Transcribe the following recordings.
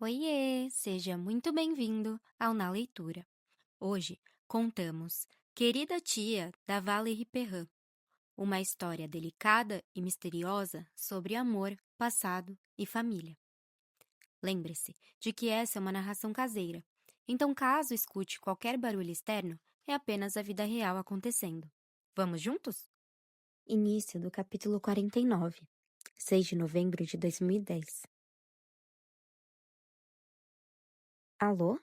Oiê, seja muito bem-vindo ao Na Leitura. Hoje contamos Querida Tia da Valérie Perrin, uma história delicada e misteriosa sobre amor, passado e família. Lembre-se de que essa é uma narração caseira, então caso escute qualquer barulho externo, é apenas a vida real acontecendo. Vamos juntos? Início do capítulo 49, 6 de novembro de 2010. Alô?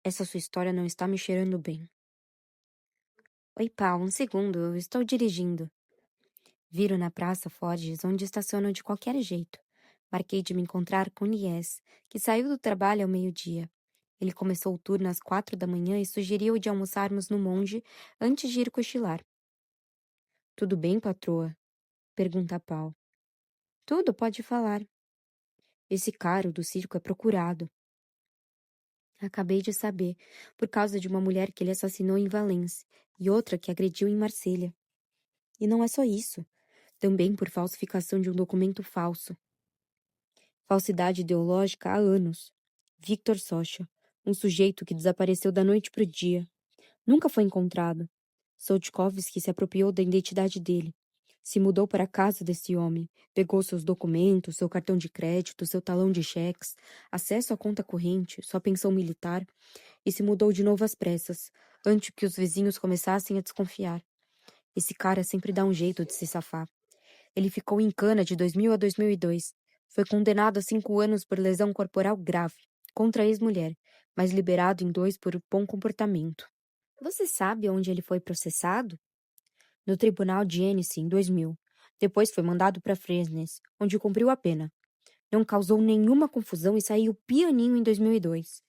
Essa sua história não está me cheirando bem. Oi, Paulo, um segundo, eu estou dirigindo. Viro na Praça Forges, onde estaciono de qualquer jeito. Marquei de me encontrar com Lies, que saiu do trabalho ao meio-dia. Ele começou o turno às 4 da manhã e sugeriu de almoçarmos no Monge antes de ir cochilar. Tudo bem, patroa? Pergunta Paul. Tudo, pode falar. Esse cara do circo é procurado. Acabei de saber, por causa de uma mulher que ele assassinou em Valence e outra que agrediu em Marselha. E não é só isso. Também por falsificação de um documento falso. Falsidade ideológica há anos. Victor Socha, um sujeito que desapareceu da noite para o dia. Nunca foi encontrado. Soltkovski se apropriou da identidade dele. Se mudou para a casa desse homem, pegou seus documentos, seu cartão de crédito, seu talão de cheques, acesso à conta corrente, sua pensão militar, e se mudou de novo às pressas, antes que os vizinhos começassem a desconfiar. Esse cara sempre dá um jeito de se safar. Ele ficou em cana de 2000 a 2002. Foi condenado a 5 anos por lesão corporal grave, contra a ex-mulher, mas liberado em 2 por bom comportamento. Você sabe onde ele foi processado? No tribunal de Ennis, em 2000. Depois foi mandado para Fresnes, onde cumpriu a pena. Não causou nenhuma confusão e saiu pianinho em 2002.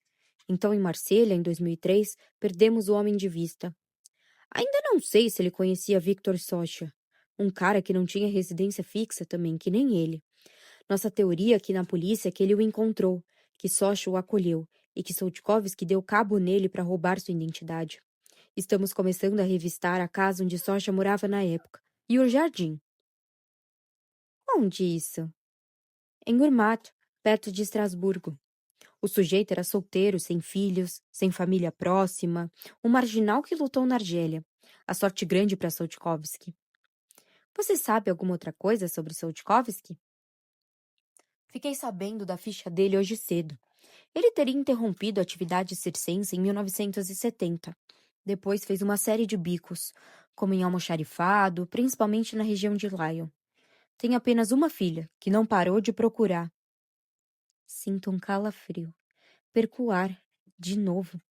Então, em Marselha, em 2003, perdemos o homem de vista. Ainda não sei se ele conhecia Victor Socha, um cara que não tinha residência fixa também, que nem ele. Nossa teoria aqui na polícia é que ele o encontrou, que Socha o acolheu e que Soltkovski deu cabo nele para roubar sua identidade. Estamos começando a revistar a casa onde Socha morava na época. E o jardim. Onde isso? Em Urmat, perto de Estrasburgo. O sujeito era solteiro, sem filhos, sem família próxima, um marginal que lutou na Argélia. A sorte grande para Soltkovski. Você sabe alguma outra coisa sobre Soltkovski? Fiquei sabendo da ficha dele hoje cedo. Ele teria interrompido a atividade circense em 1970. Depois fez uma série de bicos, como em almoxarifado, principalmente na região de Lyon. Tem apenas uma filha, que não parou de procurar. Sinto um calafrio. Perco o ar. De novo.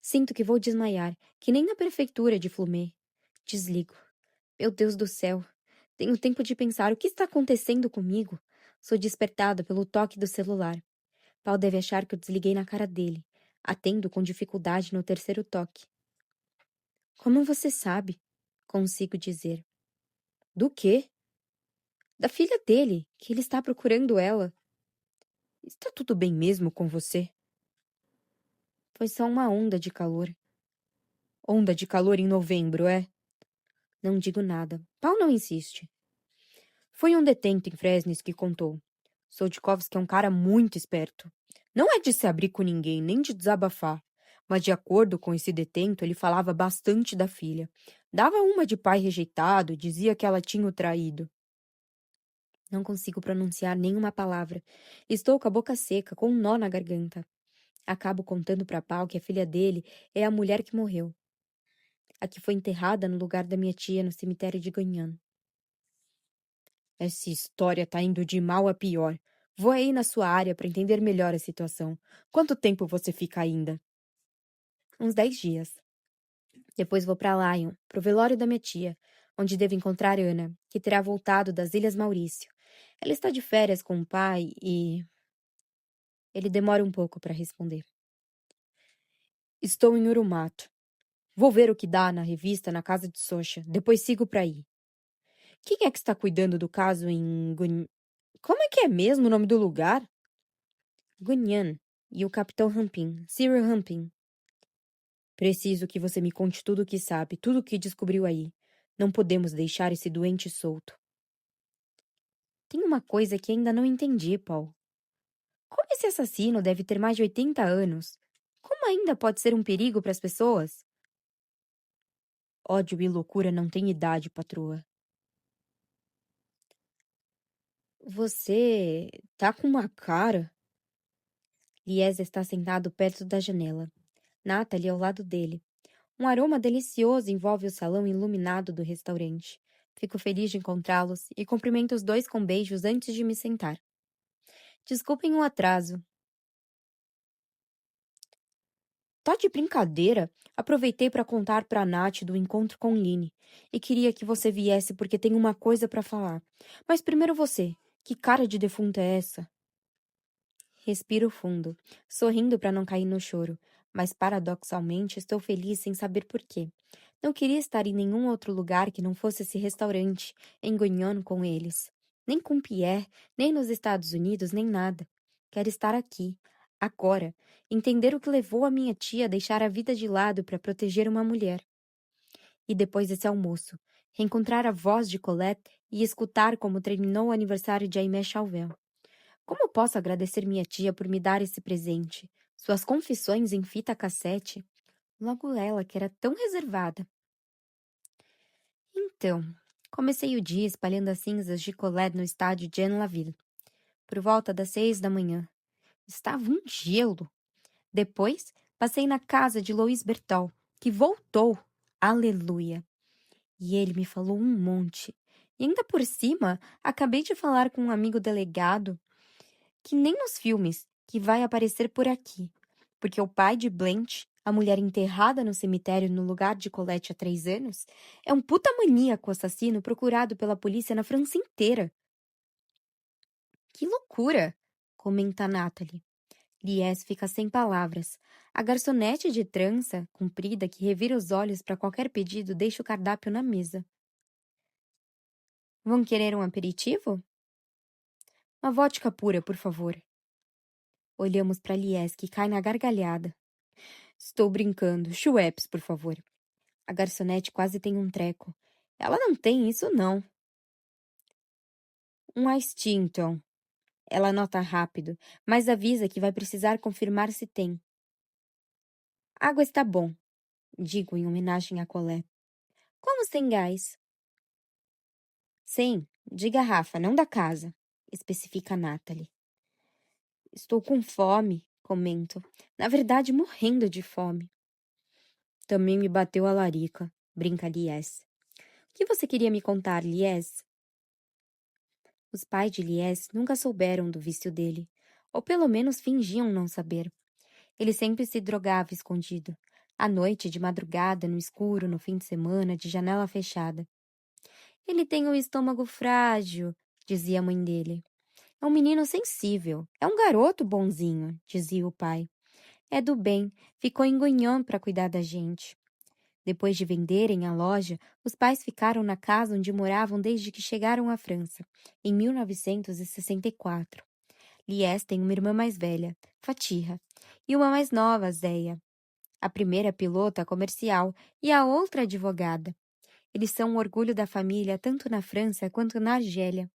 Sinto que vou desmaiar, que nem na prefeitura de Flumet. Desligo. Meu Deus do céu. Tenho tempo de pensar o que está acontecendo comigo. Sou despertada pelo toque do celular. Paul deve achar que eu desliguei na cara dele. Atendo com dificuldade no terceiro toque. Como você sabe? Consigo dizer. Do quê? Da filha dele, que ele está procurando ela. Está tudo bem mesmo com você? Foi só uma onda de calor. Onda de calor em novembro, é? Não digo nada. Paul não insiste. Foi um detento em Fresnes que contou. Soltkovski é um cara muito esperto. Não é de se abrir com ninguém, nem de desabafar. Mas, de acordo com esse detento, ele falava bastante da filha. Dava uma de pai rejeitado, dizia que ela tinha o traído. Não consigo pronunciar nenhuma palavra. Estou com a boca seca, com um nó na garganta. Acabo contando para Paul que a filha dele é a mulher que morreu. A que foi enterrada no lugar da minha tia no cemitério de Gagnon. Essa história tá indo de mal a pior. Vou aí na sua área para entender melhor a situação. Quanto tempo você fica ainda? Uns 10 dias. Depois vou para Lyon, pro velório da minha tia, onde devo encontrar Ana, que terá voltado das Ilhas Maurício. Ela está de férias com o pai e... Ele demora um pouco para responder. Estou em Urumato. Vou ver o que dá na revista na casa de Socha. Depois sigo para aí. Quem é que está cuidando do caso em Como é que é mesmo o nome do lugar? Gunyan e o capitão Rampin, Cyril Rampin. Preciso que você me conte tudo o que sabe, tudo o que descobriu aí. Não podemos deixar esse doente solto. Tem uma coisa que ainda não entendi, Paul. Como Esse assassino deve ter mais de 80 anos. Como ainda pode ser um perigo para as pessoas? Ódio e loucura não têm idade, patroa. Você tá com uma cara. Lies está sentado perto da janela. Natalie ao lado dele. Um aroma delicioso envolve o salão iluminado do restaurante. Fico feliz de encontrá-los e cumprimento os dois com beijos antes de me sentar. Desculpem o atraso. Tá de brincadeira? Aproveitei para contar para Nath do encontro com Lynne e queria que você viesse porque tenho uma coisa para falar. Mas primeiro você. Que cara de defunta é essa? Respiro fundo, sorrindo para não cair no choro, mas paradoxalmente estou feliz sem saber por quê. Não queria estar em nenhum outro lugar que não fosse esse restaurante, em Guignon com eles. Nem com Pierre, nem nos Estados Unidos, nem nada. Quero estar aqui, agora, entender o que levou a minha tia a deixar a vida de lado para proteger uma mulher. E depois desse almoço, reencontrar a voz de Colette e escutar como terminou o aniversário de Aimé Chauvel. Como posso agradecer minha tia por me dar esse presente? Suas confissões em fita cassete? Logo ela, que era tão reservada. Então, comecei o dia espalhando as cinzas de Colette no estádio Jean-Laville. Por volta das 6 da manhã. Estava um gelo. Depois, passei na casa de Louis Bertol, que voltou. Aleluia! E ele me falou um monte. E ainda por cima, acabei de falar com um amigo delegado que nem nos filmes, que vai aparecer por aqui. Porque o pai de Blanche, a mulher enterrada no cemitério no lugar de Colette há 3 anos, é um puta maníaco assassino procurado pela polícia na França inteira. Que loucura! Comenta Natalie. Lies fica sem palavras. A garçonete de trança, comprida, que revira os olhos para qualquer pedido, deixa o cardápio na mesa. Vão querer um aperitivo? Uma vodka pura, por favor. Olhamos para Lies, que cai na gargalhada. Estou brincando. Schweppes, por favor. A garçonete quase tem um treco. Ela não tem isso, não. Um iced tea, então. Ela anota rápido, mas avisa que vai precisar confirmar se tem. Água está bom, digo em homenagem a Colette. Como sem gás? Sim, de garrafa, não da casa, especifica Natalie. Estou com fome, comento. Na verdade, morrendo de fome. Também me bateu a larica, brinca Lies. O que você queria me contar, Lies? Os pais de Lies nunca souberam do vício dele, ou pelo menos fingiam não saber. Ele sempre se drogava escondido, à noite, de madrugada, no escuro, no fim de semana, de janela fechada. Ele tem o estômago frágil, dizia a mãe dele. É um menino sensível, é um garoto bonzinho, dizia o pai. É do bem, ficou em Guignon para cuidar da gente. Depois de venderem a loja, os pais ficaram na casa onde moravam desde que chegaram à França, em 1964. Lies tem uma irmã mais velha, Fatiha, e uma mais nova, Zéia. A primeira pilota comercial e a outra advogada. Eles são um orgulho da família tanto na França quanto na Argélia.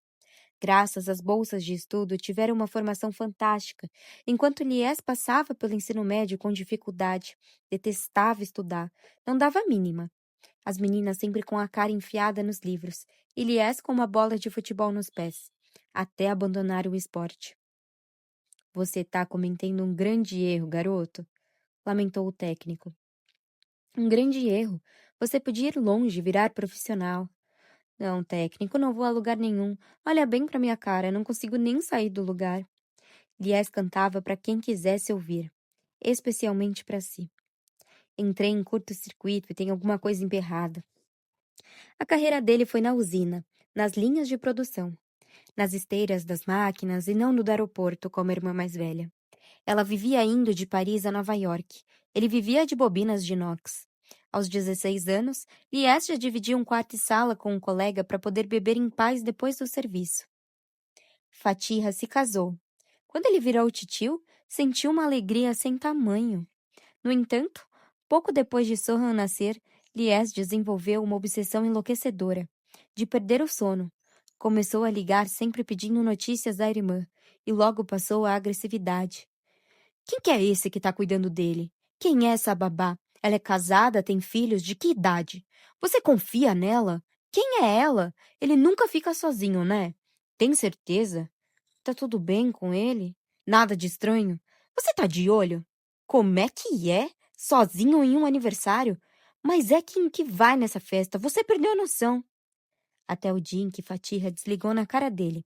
Graças às bolsas de estudo, tiveram uma formação fantástica, enquanto Lies passava pelo ensino médio com dificuldade. Detestava estudar, não dava a mínima. As meninas sempre com a cara enfiada nos livros, e Lies com uma bola de futebol nos pés, até abandonar o esporte. Você tá cometendo um grande erro, garoto, lamentou o técnico. Um grande erro. Você podia ir longe, virar profissional. Não, técnico, não vou a lugar nenhum. Olha bem pra minha cara, não consigo nem sair do lugar. Lies cantava para quem quisesse ouvir, especialmente para si. Entrei em curto-circuito e tem alguma coisa emperrada. A carreira dele foi na usina, nas linhas de produção, nas esteiras das máquinas e não no do aeroporto, como a irmã mais velha. Ela vivia indo de Paris a Nova York. Ele vivia de bobinas de inox. Aos 16 anos, Lies já dividia um quarto e sala com um colega para poder beber em paz depois do serviço. Fatiha se casou. Quando ele virou titio, sentiu uma alegria sem tamanho. No entanto, pouco depois de Sohan nascer, Lies desenvolveu uma obsessão enlouquecedora, de perder o sono. Começou a ligar sempre pedindo notícias da irmã, e logo passou à agressividade. Quem que é esse que tá cuidando dele? Quem é essa babá? Ela é casada, tem filhos, de que idade? Você confia nela? Quem é ela? Ele nunca fica sozinho, né? Tem certeza? Tá tudo bem com ele? Nada de estranho? Você tá de olho? Como é que é? Sozinho em um aniversário? Mas é quem que vai nessa festa? Você perdeu a noção. Até o dia em que Fatih desligou na cara dele,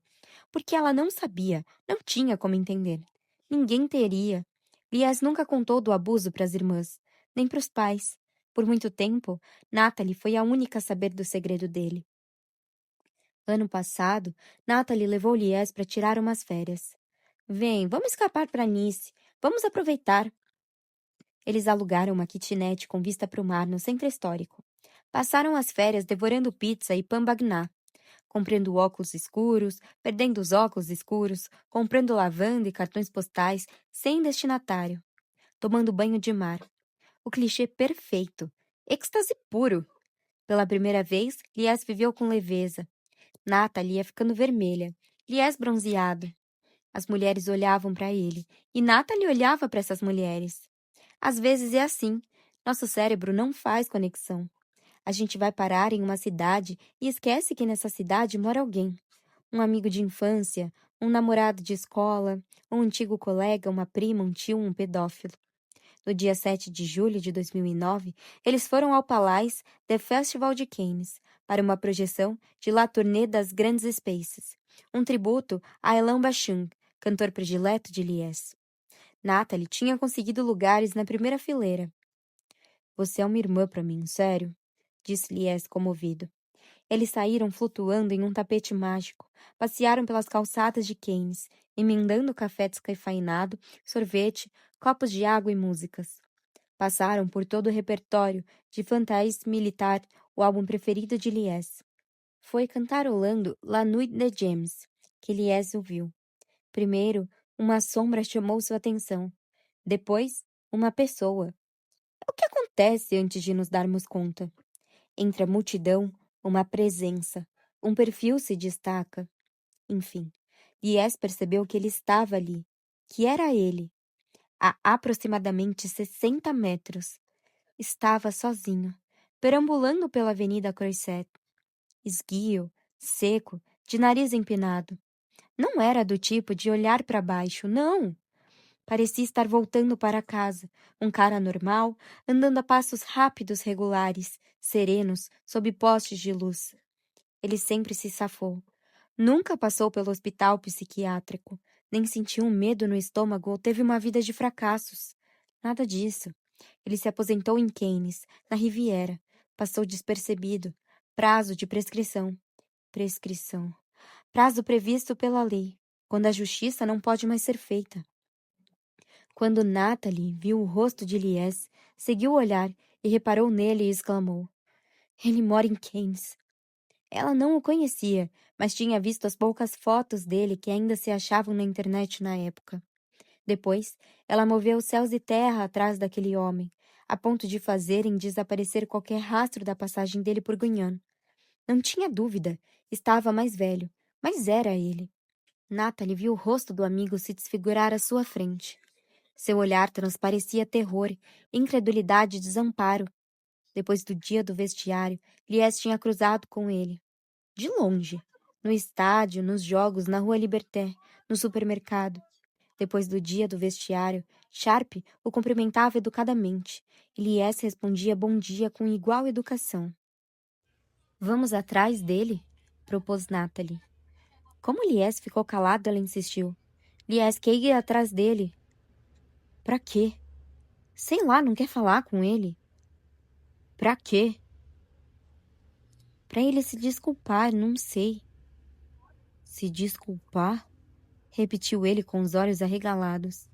porque ela não sabia, não tinha como entender. Ninguém teria. Lias nunca contou do abuso para as irmãs, nem para os pais. Por muito tempo, Natalie foi a única a saber do segredo dele. Ano passado, Natalie levou Lies para tirar umas férias. Vem, vamos escapar para Nice. Vamos aproveitar. Eles alugaram uma kitnet com vista para o mar no centro histórico. Passaram as férias devorando pizza e pambagná, comprando óculos escuros, perdendo os óculos escuros, comprando lavanda e cartões postais sem destinatário, tomando banho de mar. O clichê perfeito. Êxtase puro. Pela primeira vez, Lies viveu com leveza. Natalie ia ficando vermelha, Lies bronzeado. As mulheres olhavam para ele, e Natalie olhava para essas mulheres. Às vezes é assim. Nosso cérebro não faz conexão. A gente vai parar em uma cidade e esquece que nessa cidade mora alguém. Um amigo de infância, um namorado de escola, um antigo colega, uma prima, um tio, um pedófilo. No dia 7 de julho de 2009, eles foram ao Palais The Festival de Cannes para uma projeção de La Tournée das Grandes Spaces, um tributo a Alain Bachung, cantor predileto de Lies. Natalie tinha conseguido lugares na primeira fileira. Você é uma irmã para mim, sério? Disse Lies comovido. Eles saíram flutuando em um tapete mágico, passearam pelas calçadas de Cannes, emendando café descafeinado, sorvete, copos de água e músicas. Passaram por todo o repertório de Fantaise Militar, o álbum preferido de Lies. Foi cantarolando La Nuit de James, que Lies ouviu. Primeiro, uma sombra chamou sua atenção. Depois, uma pessoa. O que acontece antes de nos darmos conta? Entre a multidão, uma presença. Um perfil se destaca. Enfim, Lies percebeu que ele estava ali, que era ele, a aproximadamente 60 metros. Estava sozinho, perambulando pela Avenida Croisset. Esguio, seco, de nariz empinado. Não era do tipo de olhar para baixo, não! Parecia estar voltando para casa, um cara normal, andando a passos rápidos regulares, serenos, sob postes de luz. Ele sempre se safou. Nunca passou pelo hospital psiquiátrico, nem sentiu um medo no estômago ou teve uma vida de fracassos. Nada disso. Ele se aposentou em Cannes, na Riviera. Passou despercebido. Prazo de prescrição. Prescrição. Prazo previsto pela lei, quando a justiça não pode mais ser feita. Quando Natalie viu o rosto de Lies, seguiu o olhar e reparou nele e exclamou: Ele mora em Cannes. Ela não o conhecia, mas tinha visto as poucas fotos dele que ainda se achavam na internet na época. Depois, ela moveu céus e terra atrás daquele homem, a ponto de fazerem desaparecer qualquer rastro da passagem dele por Guiana. Não tinha dúvida, estava mais velho, mas era ele. Natalie viu o rosto do amigo se desfigurar à sua frente. Seu olhar transparecia terror, incredulidade e desamparo. Depois do dia do vestiário, Lies tinha cruzado com ele. De longe. No estádio, nos jogos, na Rua Liberté, no supermercado. Depois do dia do vestiário, Sharp o cumprimentava educadamente. E Lies respondia bom dia com igual educação. Vamos atrás dele? Propôs Natalie. Como Lies ficou calado, ela insistiu. Lies quer ir atrás dele. Pra quê? Sei lá, não quer falar com ele. Pra quê? Pra ele se desculpar, não sei. Se desculpar? Repetiu ele com os olhos arregalados.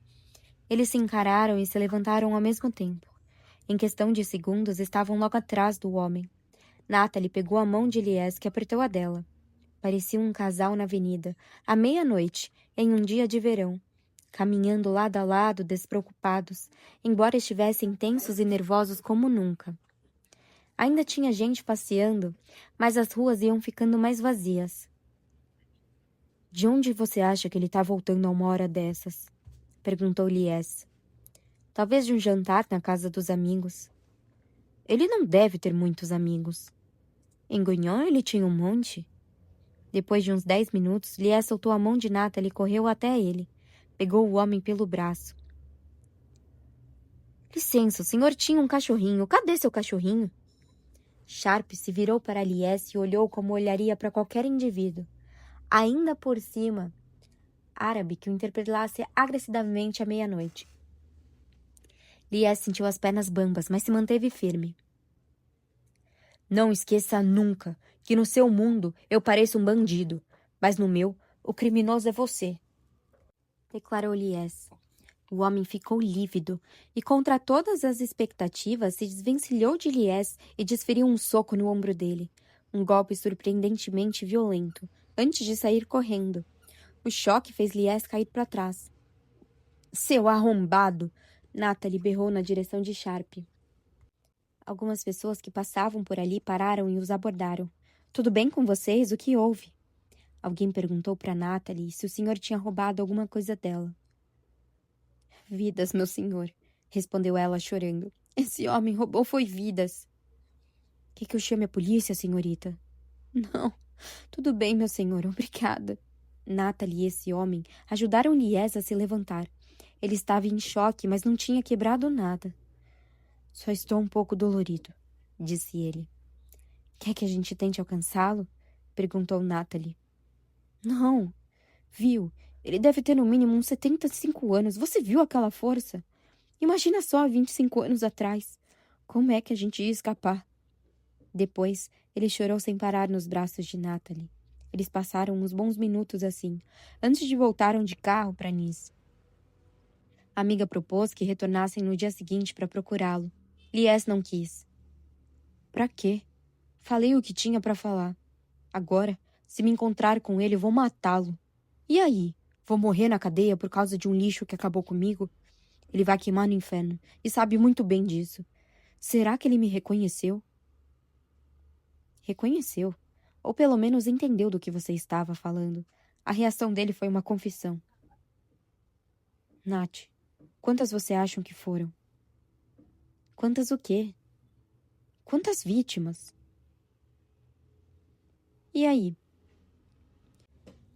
Eles se encararam e se levantaram ao mesmo tempo. Em questão de segundos, estavam logo atrás do homem. Natalie pegou a mão de Lies, que apertou a dela. Pareciam um casal na avenida, à meia-noite, em um dia de verão, caminhando lado a lado, despreocupados, embora estivessem tensos e nervosos como nunca. Ainda tinha gente passeando, mas as ruas iam ficando mais vazias. De onde você acha que ele tá voltando a uma hora dessas? Perguntou Lies. Talvez de um jantar na casa dos amigos. Ele não deve ter muitos amigos. Em Guignon ele tinha um monte. Depois de uns 10 minutos, Lies soltou a mão de Natalie e correu até ele. Pegou o homem pelo braço. Licença, o senhor tinha um cachorrinho. Cadê seu cachorrinho? Sharp se virou para Lies e olhou como olharia para qualquer indivíduo. Ainda por cima, árabe que o interpelasse agressivamente à meia-noite. Lies sentiu as pernas bambas, mas se manteve firme. Não esqueça nunca que no seu mundo eu pareço um bandido, mas no meu, o criminoso é você, declarou Lies. O homem ficou lívido e, contra todas as expectativas, se desvencilhou de Lies e desferiu um soco no ombro dele, um golpe surpreendentemente violento, antes de sair correndo. O choque fez Lies cair para trás. Seu arrombado! Natalie berrou na direção de Sharp. Algumas pessoas que passavam por ali pararam e os abordaram. Tudo bem com vocês? O que houve? Alguém perguntou para Natalie se o senhor tinha roubado alguma coisa dela. Vidas, meu senhor, respondeu ela chorando. Esse homem roubou foi vidas. Quer que eu chame a polícia, senhorita? Não, tudo bem, meu senhor, obrigada. Natalie e esse homem ajudaram Lies a se levantar. Ele estava em choque, mas não tinha quebrado nada. Só estou um pouco dolorido, disse ele. Quer que a gente tente alcançá-lo? Perguntou Natalie. Não. Viu? Ele deve ter no mínimo uns 75 anos. Você viu aquela força? Imagina só 25 anos atrás. Como é que a gente ia escapar? Depois, ele chorou sem parar nos braços de Natalie. Eles passaram uns bons minutos assim, antes de voltarem de carro para Nice. A amiga propôs que retornassem no dia seguinte para procurá-lo. Lies não quis. Para quê? Falei o que tinha para falar. Agora, se me encontrar com ele, vou matá-lo. E aí? Vou morrer na cadeia por causa de um lixo que acabou comigo? Ele vai queimar no inferno, e sabe muito bem disso. Será que ele me reconheceu? Reconheceu. Ou pelo menos entendeu do que você estava falando. A reação dele foi uma confissão. Nath, quantas você acham que foram? Quantas o quê? Quantas vítimas? E aí?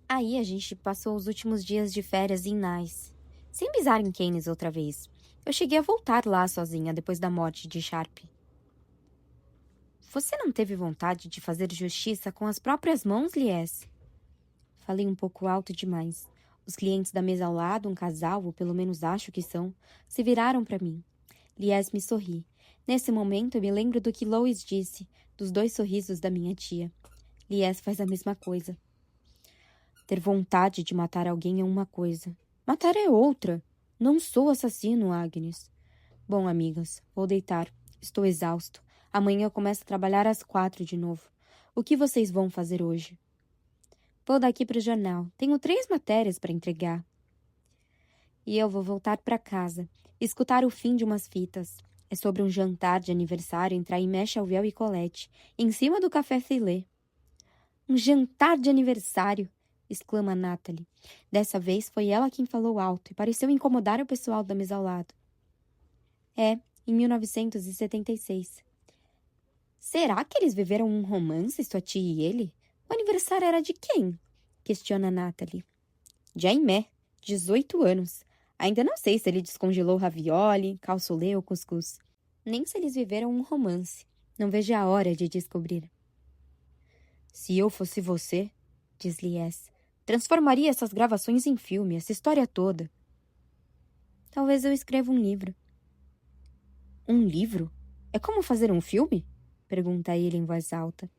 Aí a gente passou os últimos dias de férias em Nice. Sem pisar em Cannes outra vez. Eu cheguei a voltar lá sozinha depois da morte de Sharp. Você não teve vontade de fazer justiça com as próprias mãos, Lies? Falei um pouco alto demais. Os clientes da mesa ao lado, um casal, ou pelo menos acho que são, se viraram para mim. Lies me sorri. Nesse momento eu me lembro do que Lois disse, dos 2 sorrisos da minha tia. Lies faz a mesma coisa. Ter vontade de matar alguém é uma coisa. Matar é outra. Não sou assassino, Agnes. Bom, amigas, vou deitar. Estou exausto. Amanhã eu começo a trabalhar às 4 de novo. O que vocês vão fazer hoje? Vou daqui para o jornal. Tenho 3 matérias para entregar. E eu vou voltar para casa, escutar o fim de umas fitas. É sobre um jantar de aniversário entre a Aimée Chauvel e Colette, em cima do café Filé. Um jantar de aniversário! Exclama Natalie. Dessa vez foi ela quem falou alto e pareceu incomodar o pessoal da mesa ao lado. É, em 1976. Será que eles viveram um romance, sua tia e ele? O aniversário era de quem? Questiona Natalie. De Aimé, 18 anos. Ainda não sei se ele descongelou ravioli, cassoulet ou cuscuz. Nem se eles viveram um romance. Não vejo a hora de descobrir. Se eu fosse você, diz Lies, transformaria essas gravações em filme, essa história toda. Talvez eu escreva um livro. Um livro? É como fazer um filme? Pergunta ele em voz alta.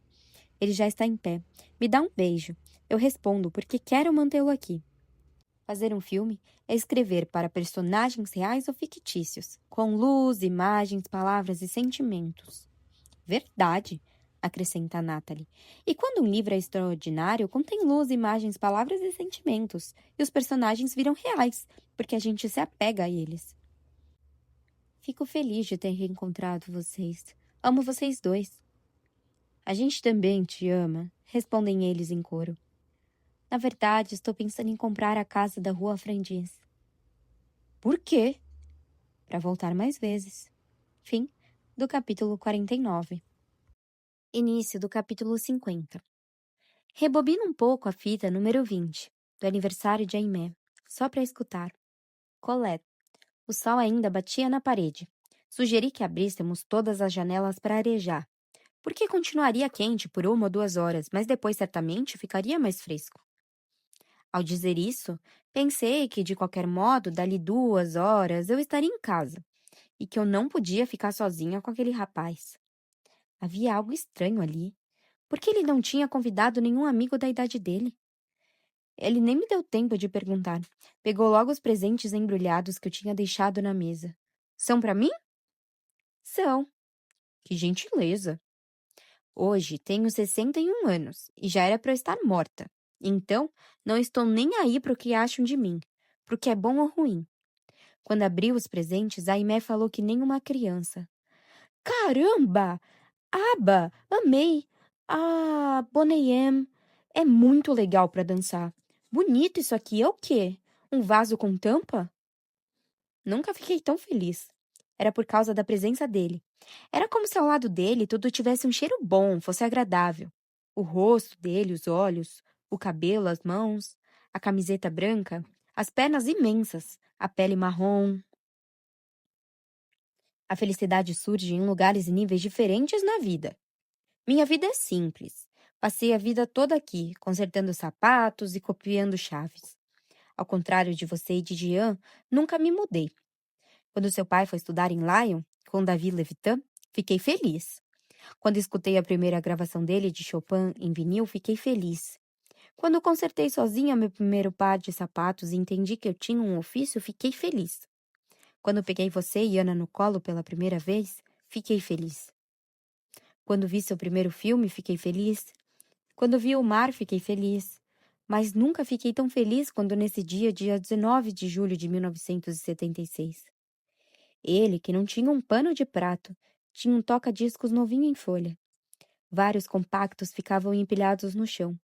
Ele já está em pé. Me dá um beijo. Eu respondo porque quero mantê-lo aqui. Fazer um filme é escrever para personagens reais ou fictícios, com luz, imagens, palavras e sentimentos. Verdade, acrescenta Natalie. E quando um livro é extraordinário, contém luz, imagens, palavras e sentimentos, e os personagens viram reais, porque a gente se apega a eles. Fico feliz de ter reencontrado vocês. Amo vocês 2. A gente também te ama, respondem eles em coro. Na verdade, estou pensando em comprar a casa da Rua Frendiz. Por quê? Para voltar mais vezes. Fim do capítulo 49. Início do capítulo 50. Rebobina um pouco a fita número 20, do aniversário de Aimé, só para escutar. Colette. O sol ainda batia na parede. Sugeri que abríssemos todas as janelas para arejar, porque continuaria quente por 1 ou 2 horas, mas depois certamente ficaria mais fresco. Ao dizer isso, pensei que, de qualquer modo, dali 2 horas eu estaria em casa e que eu não podia ficar sozinha com aquele rapaz. Havia algo estranho ali. Por que ele não tinha convidado nenhum amigo da idade dele? Ele nem me deu tempo de perguntar. Pegou logo os presentes embrulhados que eu tinha deixado na mesa. São para mim? São. Que gentileza. Hoje tenho 61 anos e já era para eu estar morta. Então, não estou nem aí para o que acham de mim, pro que é bom ou ruim. Quando abriu os presentes, a Aimé falou que nem uma criança. Caramba! Aba! Amei! Ah, Boneyem! É muito legal para dançar. Bonito isso aqui, é o quê? Um vaso com tampa? Nunca fiquei tão feliz. Era por causa da presença dele. Era como se ao lado dele tudo tivesse um cheiro bom, fosse agradável. O rosto dele, os olhos, o cabelo, as mãos, a camiseta branca, as pernas imensas, a pele marrom. A felicidade surge em lugares e níveis diferentes na vida. Minha vida é simples. Passei a vida toda aqui, consertando sapatos e copiando chaves. Ao contrário de você e de Jean, nunca me mudei. Quando seu pai foi estudar em Lyon, com David Levitan, fiquei feliz. Quando escutei a primeira gravação dele de Chopin em vinil, fiquei feliz. Quando consertei sozinha meu primeiro par de sapatos e entendi que eu tinha um ofício, fiquei feliz. Quando peguei você e Ana no colo pela primeira vez, fiquei feliz. Quando vi seu primeiro filme, fiquei feliz. Quando vi o mar, fiquei feliz. Mas nunca fiquei tão feliz quando nesse dia 19 de julho de 1976. Ele, que não tinha um pano de prato, tinha um toca-discos novinho em folha. Vários compactos ficavam empilhados no chão.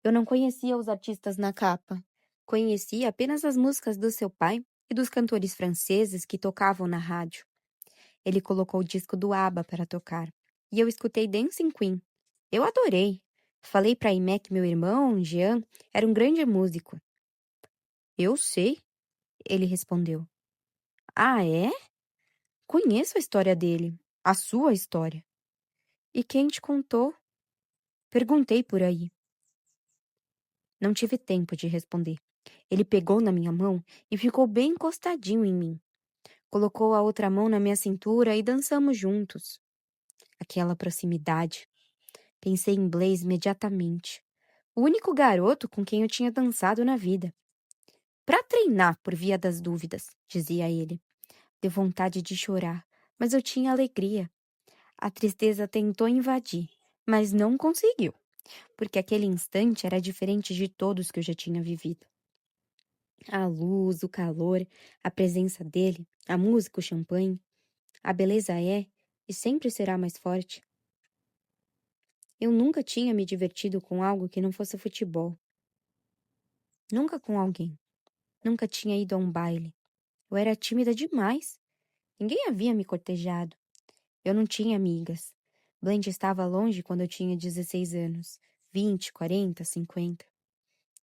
Eu não conhecia os artistas na capa. Conhecia apenas as músicas do seu pai e dos cantores franceses que tocavam na rádio. Ele colocou o disco do ABBA para tocar. E eu escutei Dancing Queen. Eu adorei. Falei para Aimé que meu irmão, Jean, era um grande músico. Eu sei, ele respondeu. Ah, é? Conheço a história dele. A sua história. E quem te contou? Perguntei por aí. Não tive tempo de responder. Ele pegou na minha mão e ficou bem encostadinho em mim. Colocou a outra mão na minha cintura e dançamos juntos. Aquela proximidade. Pensei em Blaise imediatamente. O único garoto com quem eu tinha dançado na vida. Para treinar, por via das dúvidas, dizia ele. Deu vontade de chorar, mas eu tinha alegria. A tristeza tentou invadir, mas não conseguiu, porque aquele instante era diferente de todos que eu já tinha vivido. A luz, o calor, a presença dele, a música, o champanhe. A beleza é e sempre será mais forte. Eu nunca tinha me divertido com algo que não fosse futebol. Nunca com alguém. Nunca tinha ido a um baile. Eu era tímida demais. Ninguém havia me cortejado. Eu não tinha amigas. Blanche estava longe quando eu tinha 16 anos. 20, 40, 50.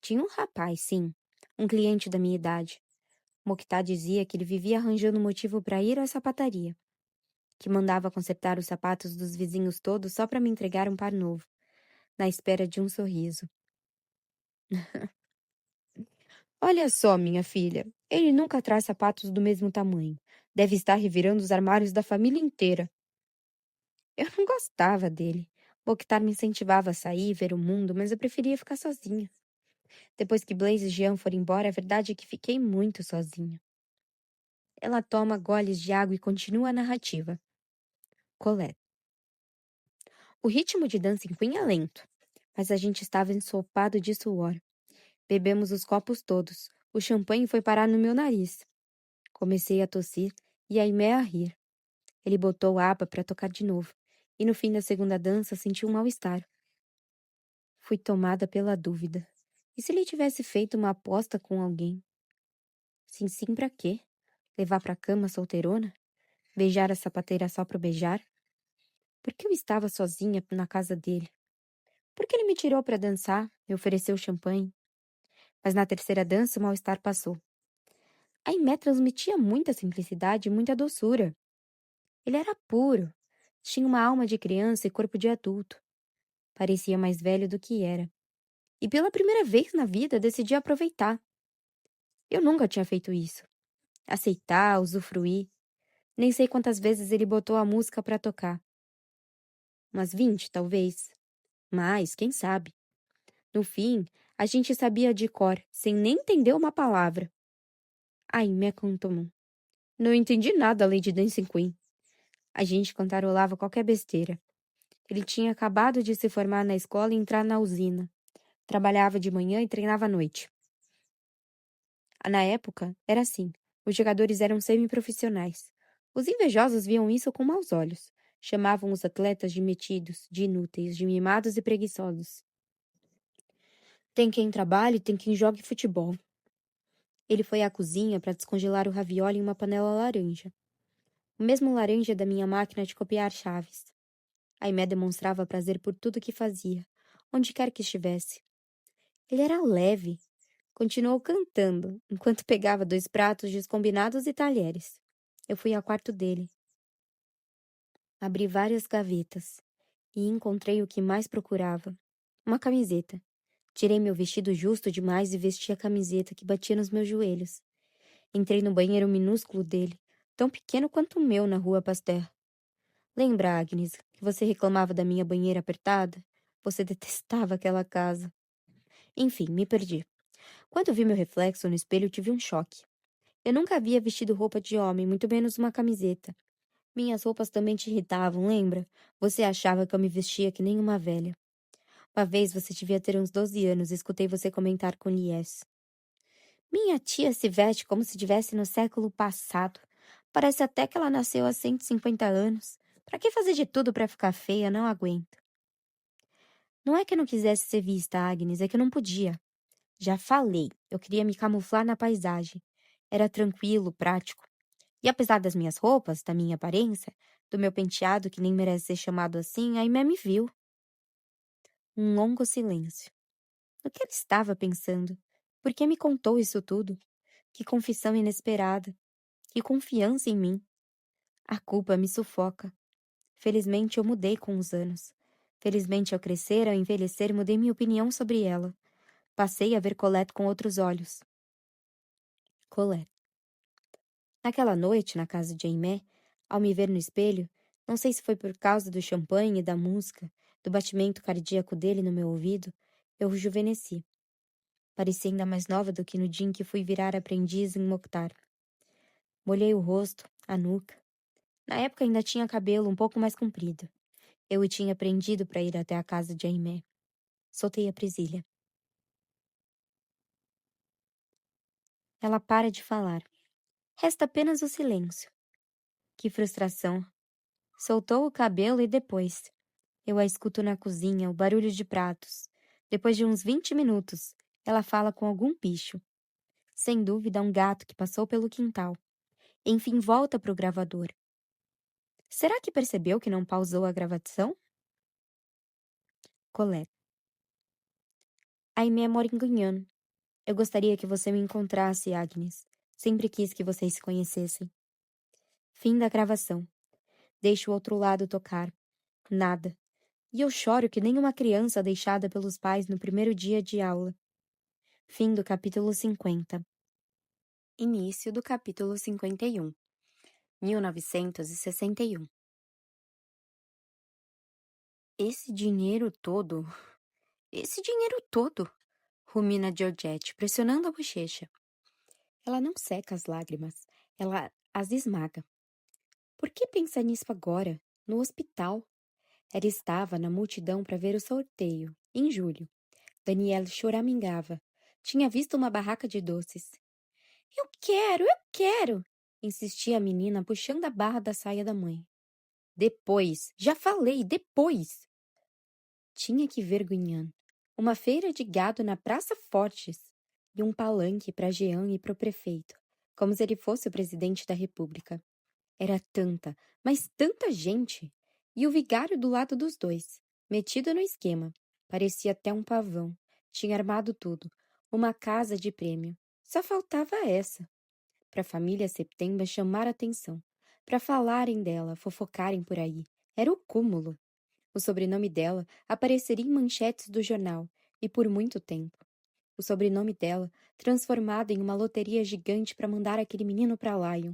Tinha um rapaz, sim. Um cliente da minha idade. Mokhtar dizia que ele vivia arranjando motivo para ir à sapataria. Que mandava consertar os sapatos dos vizinhos todos só para me entregar um par novo. Na espera de um sorriso. Olha só, minha filha. Ele nunca traz sapatos do mesmo tamanho. Deve estar revirando os armários da família inteira. Eu não gostava dele. Mokhtar me incentivava a sair, ver o mundo, mas eu preferia ficar sozinha. Depois que Blaise e Jean foram embora, a verdade é que fiquei muito sozinha. Ela toma goles de água e continua a narrativa. Colette. O ritmo de Dancing Queen é lento, mas a gente estava ensopado de suor. Bebemos os copos todos. O champanhe foi parar no meu nariz. Comecei a tossir e Aimé a rir. Ele botou a aba para tocar de novo, e no fim da segunda dança senti um mal-estar. Fui tomada pela dúvida. E se ele tivesse feito uma aposta com alguém? Sim, sim, pra quê? Levar pra cama solteirona? Beijar a sapateira só pra beijar? Por que eu estava sozinha na casa dele? Por que ele me tirou pra dançar, me ofereceu champanhe? Mas na terceira dança o mal-estar passou. A Aimé transmitia muita simplicidade e muita doçura. Ele era puro. Tinha uma alma de criança e corpo de adulto. Parecia mais velho do que era. E pela primeira vez na vida decidi aproveitar. Eu nunca tinha feito isso. Aceitar, usufruir. Nem sei quantas vezes ele botou a música pra tocar. Umas 20, talvez. Mais, quem sabe? No fim, a gente sabia de cor, sem nem entender uma palavra. Ai, me contou. Não entendi nada além de Dancing Queen. A gente cantarolava qualquer besteira. Ele tinha acabado de se formar na escola e entrar na usina. Trabalhava de manhã e treinava à noite. Na época, era assim. Os jogadores eram semiprofissionais. Os invejosos viam isso com maus olhos. Chamavam os atletas de metidos, de inúteis, de mimados e preguiçosos. Tem quem trabalhe, tem quem jogue futebol. Ele foi à cozinha para descongelar o ravioli em uma panela laranja. O mesmo laranja da minha máquina de copiar chaves. Aimé demonstrava prazer por tudo que fazia, onde quer que estivesse. Ele era leve. Continuou cantando, enquanto pegava 2 pratos descombinados e talheres. Eu fui ao quarto dele. Abri várias gavetas e encontrei o que mais procurava. Uma camiseta. Tirei meu vestido justo demais e vesti a camiseta que batia nos meus joelhos. Entrei no banheiro minúsculo dele, tão pequeno quanto o meu na rua Pasteur. Lembra, Agnes, que você reclamava da minha banheira apertada? Você detestava aquela casa. Enfim, me perdi. Quando vi meu reflexo no espelho, tive um choque. Eu nunca havia vestido roupa de homem, muito menos uma camiseta. Minhas roupas também te irritavam, lembra? Você achava que eu me vestia que nem uma velha. Uma vez você devia ter uns 12 anos e escutei você comentar com Lies. Minha tia se veste como se estivesse no século passado. Parece até que ela nasceu há 150 anos. Pra que fazer de tudo pra ficar feia? Não aguento. Não é que eu não quisesse ser vista, Agnes, é que eu não podia. Já falei, eu queria me camuflar na paisagem. Era tranquilo, prático. E apesar das minhas roupas, da minha aparência, do meu penteado que nem merece ser chamado assim, a Aimé me viu. Um longo silêncio. No que ela estava pensando? Por que me contou isso tudo? Que confissão inesperada. Que confiança em mim. A culpa me sufoca. Felizmente eu mudei com os anos. Felizmente ao crescer, ao envelhecer, mudei minha opinião sobre ela. Passei a ver Colette com outros olhos. Colette. Naquela noite, na casa de Aimé, ao me ver no espelho, não sei se foi por causa do champanhe e da música, do batimento cardíaco dele no meu ouvido, eu rejuvenesci. Parecia ainda mais nova do que no dia em que fui virar aprendiz em Mokhtar. Molhei o rosto, a nuca. Na época ainda tinha cabelo um pouco mais comprido. Eu o tinha prendido para ir até a casa de Aimé. Soltei a presilha. Ela para de falar. Resta apenas o silêncio. Que frustração. Soltou o cabelo e depois. Eu a escuto na cozinha, o barulho de pratos. Depois de uns 20 minutos, ela fala com algum bicho. Sem dúvida, um gato que passou pelo quintal. Enfim, volta para o gravador. Será que percebeu que não pausou a gravação? Colette. Aimé mora em Guignane. Eu gostaria que você me encontrasse, Agnes. Sempre quis que vocês se conhecessem. Fim da gravação. Deixo o outro lado tocar. Nada. E eu choro que nem uma criança deixada pelos pais no primeiro dia de aula. Fim do capítulo 50. Início do capítulo 51. 1961. Esse dinheiro todo? Esse dinheiro todo? Rumina Georgette, pressionando a bochecha. Ela não seca as lágrimas, ela as esmaga. Por que pensa nisso agora? No hospital? Ela estava na multidão para ver o sorteio, em julho. Daniela choramingava. Tinha visto uma barraca de doces. Eu quero! Insistia a menina, puxando a barra da saia da mãe. Depois, já falei, depois! Tinha que ver Guinhã. uma feira de gado na Praça Fortes e um palanque para Jean e para o prefeito, como se ele fosse o presidente da República. Era tanta, mas tanta gente! E o vigário do lado dos dois, metido no esquema. Parecia até um pavão. Tinha armado tudo. Uma casa de prêmio. Só faltava essa. Para a família Septemba chamar atenção. Para falarem dela, fofocarem por aí. Era o cúmulo. O sobrenome dela apareceria em manchetes do jornal, e por muito tempo. O sobrenome dela, transformado em uma loteria gigante para mandar aquele menino para Lion.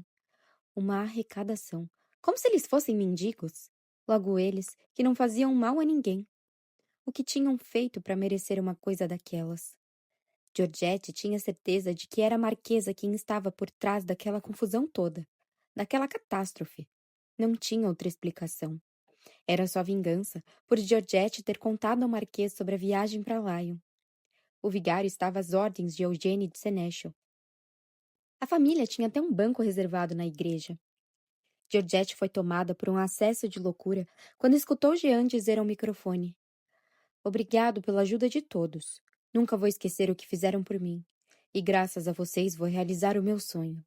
Uma arrecadação. Como se eles fossem mendigos. Logo eles, que não faziam mal a ninguém. O que tinham feito para merecer uma coisa daquelas? Georgette tinha certeza de que era a Marquesa quem estava por trás daquela confusão toda, daquela catástrofe. Não tinha outra explicação. Era só vingança por Georgette ter contado ao Marquês sobre a viagem para Lyon. O vigário estava às ordens de Eugênie de Senechel. A família tinha até um banco reservado na igreja. Georgette foi tomada por um acesso de loucura quando escutou Jean dizer ao microfone: Obrigado pela ajuda de todos. Nunca vou esquecer o que fizeram por mim. E graças a vocês vou realizar o meu sonho.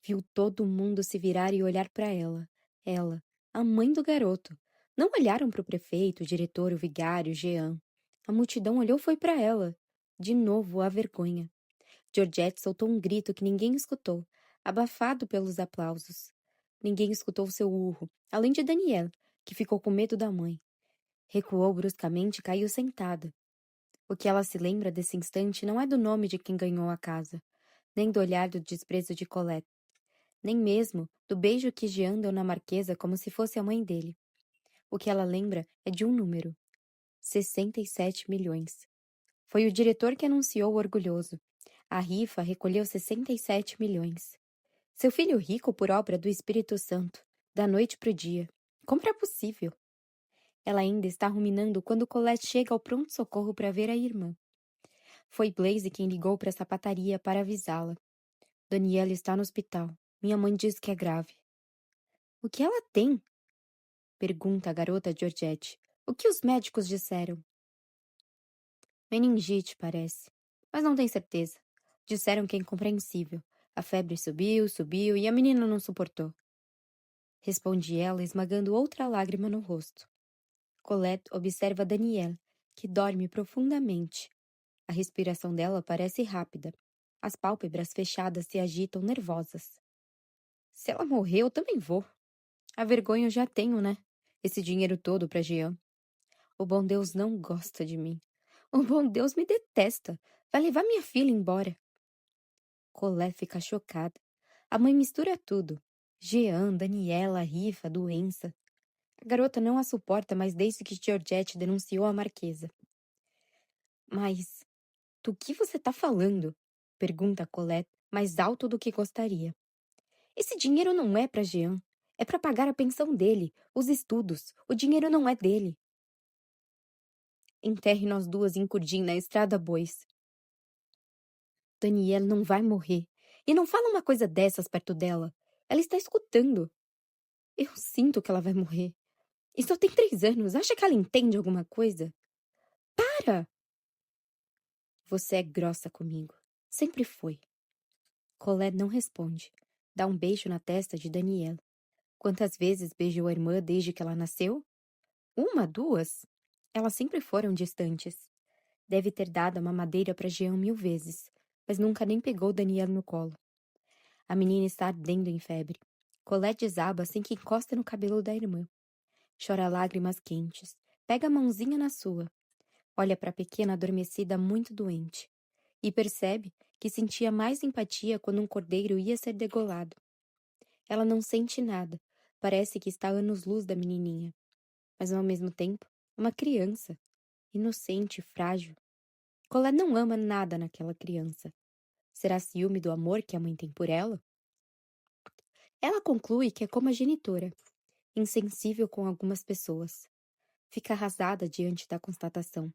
Viu todo mundo se virar e olhar para ela. Ela, a mãe do garoto. Não olharam para o prefeito, o diretor, o vigário, Jean. A multidão olhou foi para ela. De novo, a vergonha. Georgette soltou um grito que ninguém escutou, abafado pelos aplausos. Ninguém escutou seu urro, além de Danielle, que ficou com medo da mãe. Recuou bruscamente e caiu sentada. O que ela se lembra desse instante não é do nome de quem ganhou a casa, nem do olhar do desprezo de Colette, nem mesmo do beijo que Jean deu na Marquesa como se fosse a mãe dele. O que ela lembra é de um número: 67 milhões. Foi o diretor que anunciou orgulhoso. A rifa recolheu 67 milhões. Seu filho rico por obra do Espírito Santo, da noite para o dia. Como era possível? Ela ainda está ruminando quando Colette chega ao pronto-socorro para ver a irmã. Foi Blaise quem ligou para a sapataria para avisá-la. Daniela está no hospital. Minha mãe diz que é grave. O que ela tem? Pergunta a garota Georgette. O que os médicos disseram? Meningite, parece. Mas não tem certeza. Disseram que é incompreensível. A febre subiu, subiu e a menina não suportou. Responde ela, esmagando outra lágrima no rosto. Colette observa Danielle, que dorme profundamente. A respiração dela parece rápida. As pálpebras fechadas se agitam nervosas. Se ela morrer, eu também vou. A vergonha eu já tenho, né? Esse dinheiro todo para Jean. O bom Deus não gosta de mim. O bom Deus me detesta. Vai levar minha filha embora. Colette fica chocada. A mãe mistura tudo. Jean, Daniela, rifa, doença. A garota não a suporta mais desde que Georgette denunciou a Marquesa. Mas do que você tá falando? Pergunta Colette, mais alto do que gostaria. Esse dinheiro não é para Jean. É para pagar a pensão dele, os estudos. O dinheiro não é dele. Enterre nós duas em Curdim na estrada Bois. Daniela não vai morrer. E não fala uma coisa dessas perto dela. Ela está escutando. Eu sinto que ela vai morrer. E só tem 3 anos. Acha que ela entende alguma coisa? Para! Você é grossa comigo. Sempre foi. Colette não responde. Dá um beijo na testa de Daniela. Quantas vezes beijou a irmã desde que ela nasceu? Uma, duas? Elas sempre foram distantes. Deve ter dado a mamadeira para Jean 1000 vezes, mas nunca nem pegou Daniela no colo. A menina está ardendo em febre. Colette desaba assim que encosta no cabelo da irmã. Chora lágrimas quentes. Pega a mãozinha na sua. Olha para a pequena adormecida muito doente. E percebe que sentia mais empatia quando um cordeiro ia ser degolado. Ela não sente nada. Parece que está a anos-luz da menininha. Mas ao mesmo tempo, uma criança. Inocente, frágil. Colette não ama nada naquela criança. Será ciúme do amor que a mãe tem por ela? Ela conclui que é como a genitora, insensível com algumas pessoas. Fica arrasada diante da constatação.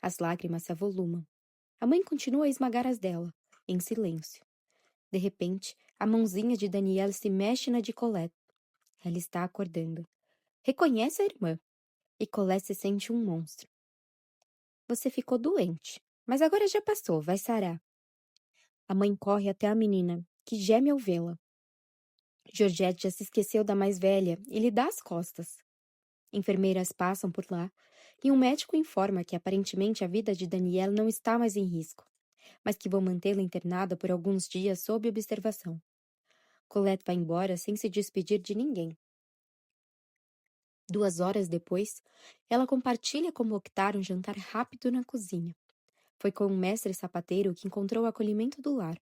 As lágrimas se avolumam. A mãe continua a esmagar as dela, em silêncio. De repente, a mãozinha de Danielle se mexe na de Colette. Ela está acordando. Reconhece a irmã. E Colette se sente um monstro. Você ficou doente, mas agora já passou, vai sarar. A mãe corre até a menina, que geme ao vê-la. Georgette já se esqueceu da mais velha e lhe dá as costas. Enfermeiras passam por lá e um médico informa que aparentemente a vida de Danielle não está mais em risco, mas que vão mantê-la internada por alguns dias sob observação. Colette vai embora sem se despedir de ninguém. 2 horas depois, ela compartilha com Mokhtar um jantar rápido na cozinha. Foi com um mestre sapateiro que encontrou o acolhimento do lar.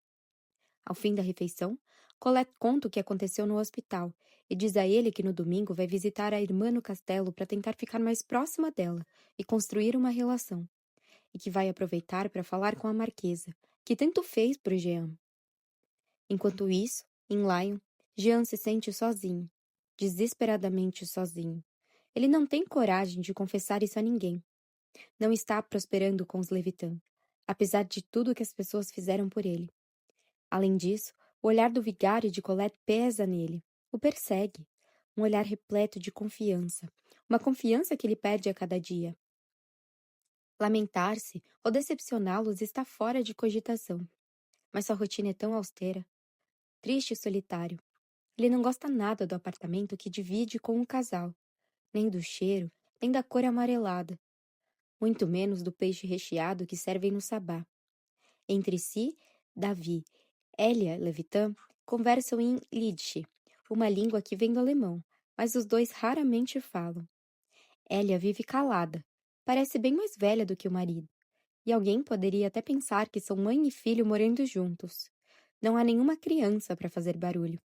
Ao fim da refeição, Colette conta o que aconteceu no hospital e diz a ele que no domingo vai visitar a irmã no castelo para tentar ficar mais próxima dela e construir uma relação, e que vai aproveitar para falar com a marquesa, que tanto fez por Jean. Enquanto isso, em Lyon, Jean se sente sozinho, desesperadamente sozinho. Ele não tem coragem de confessar isso a ninguém. Não está prosperando com os Levitan, apesar de tudo que as pessoas fizeram por ele. Além disso, o olhar do vigário e de Colette pesa nele, o persegue. Um olhar repleto de confiança, uma confiança que ele perde a cada dia. Lamentar-se ou decepcioná-los está fora de cogitação, mas sua rotina é tão austera, triste e solitário. Ele não gosta nada do apartamento que divide com o casal, nem do cheiro, nem da cor amarelada, muito menos do peixe recheado que servem no sabá. Entre si, Davi, Elia Levitan conversam em Yiddish, uma língua que vem do alemão, mas os dois raramente falam. Elia vive calada, parece bem mais velha do que o marido, e alguém poderia até pensar que são mãe e filho morando juntos. Não há nenhuma criança para fazer barulho.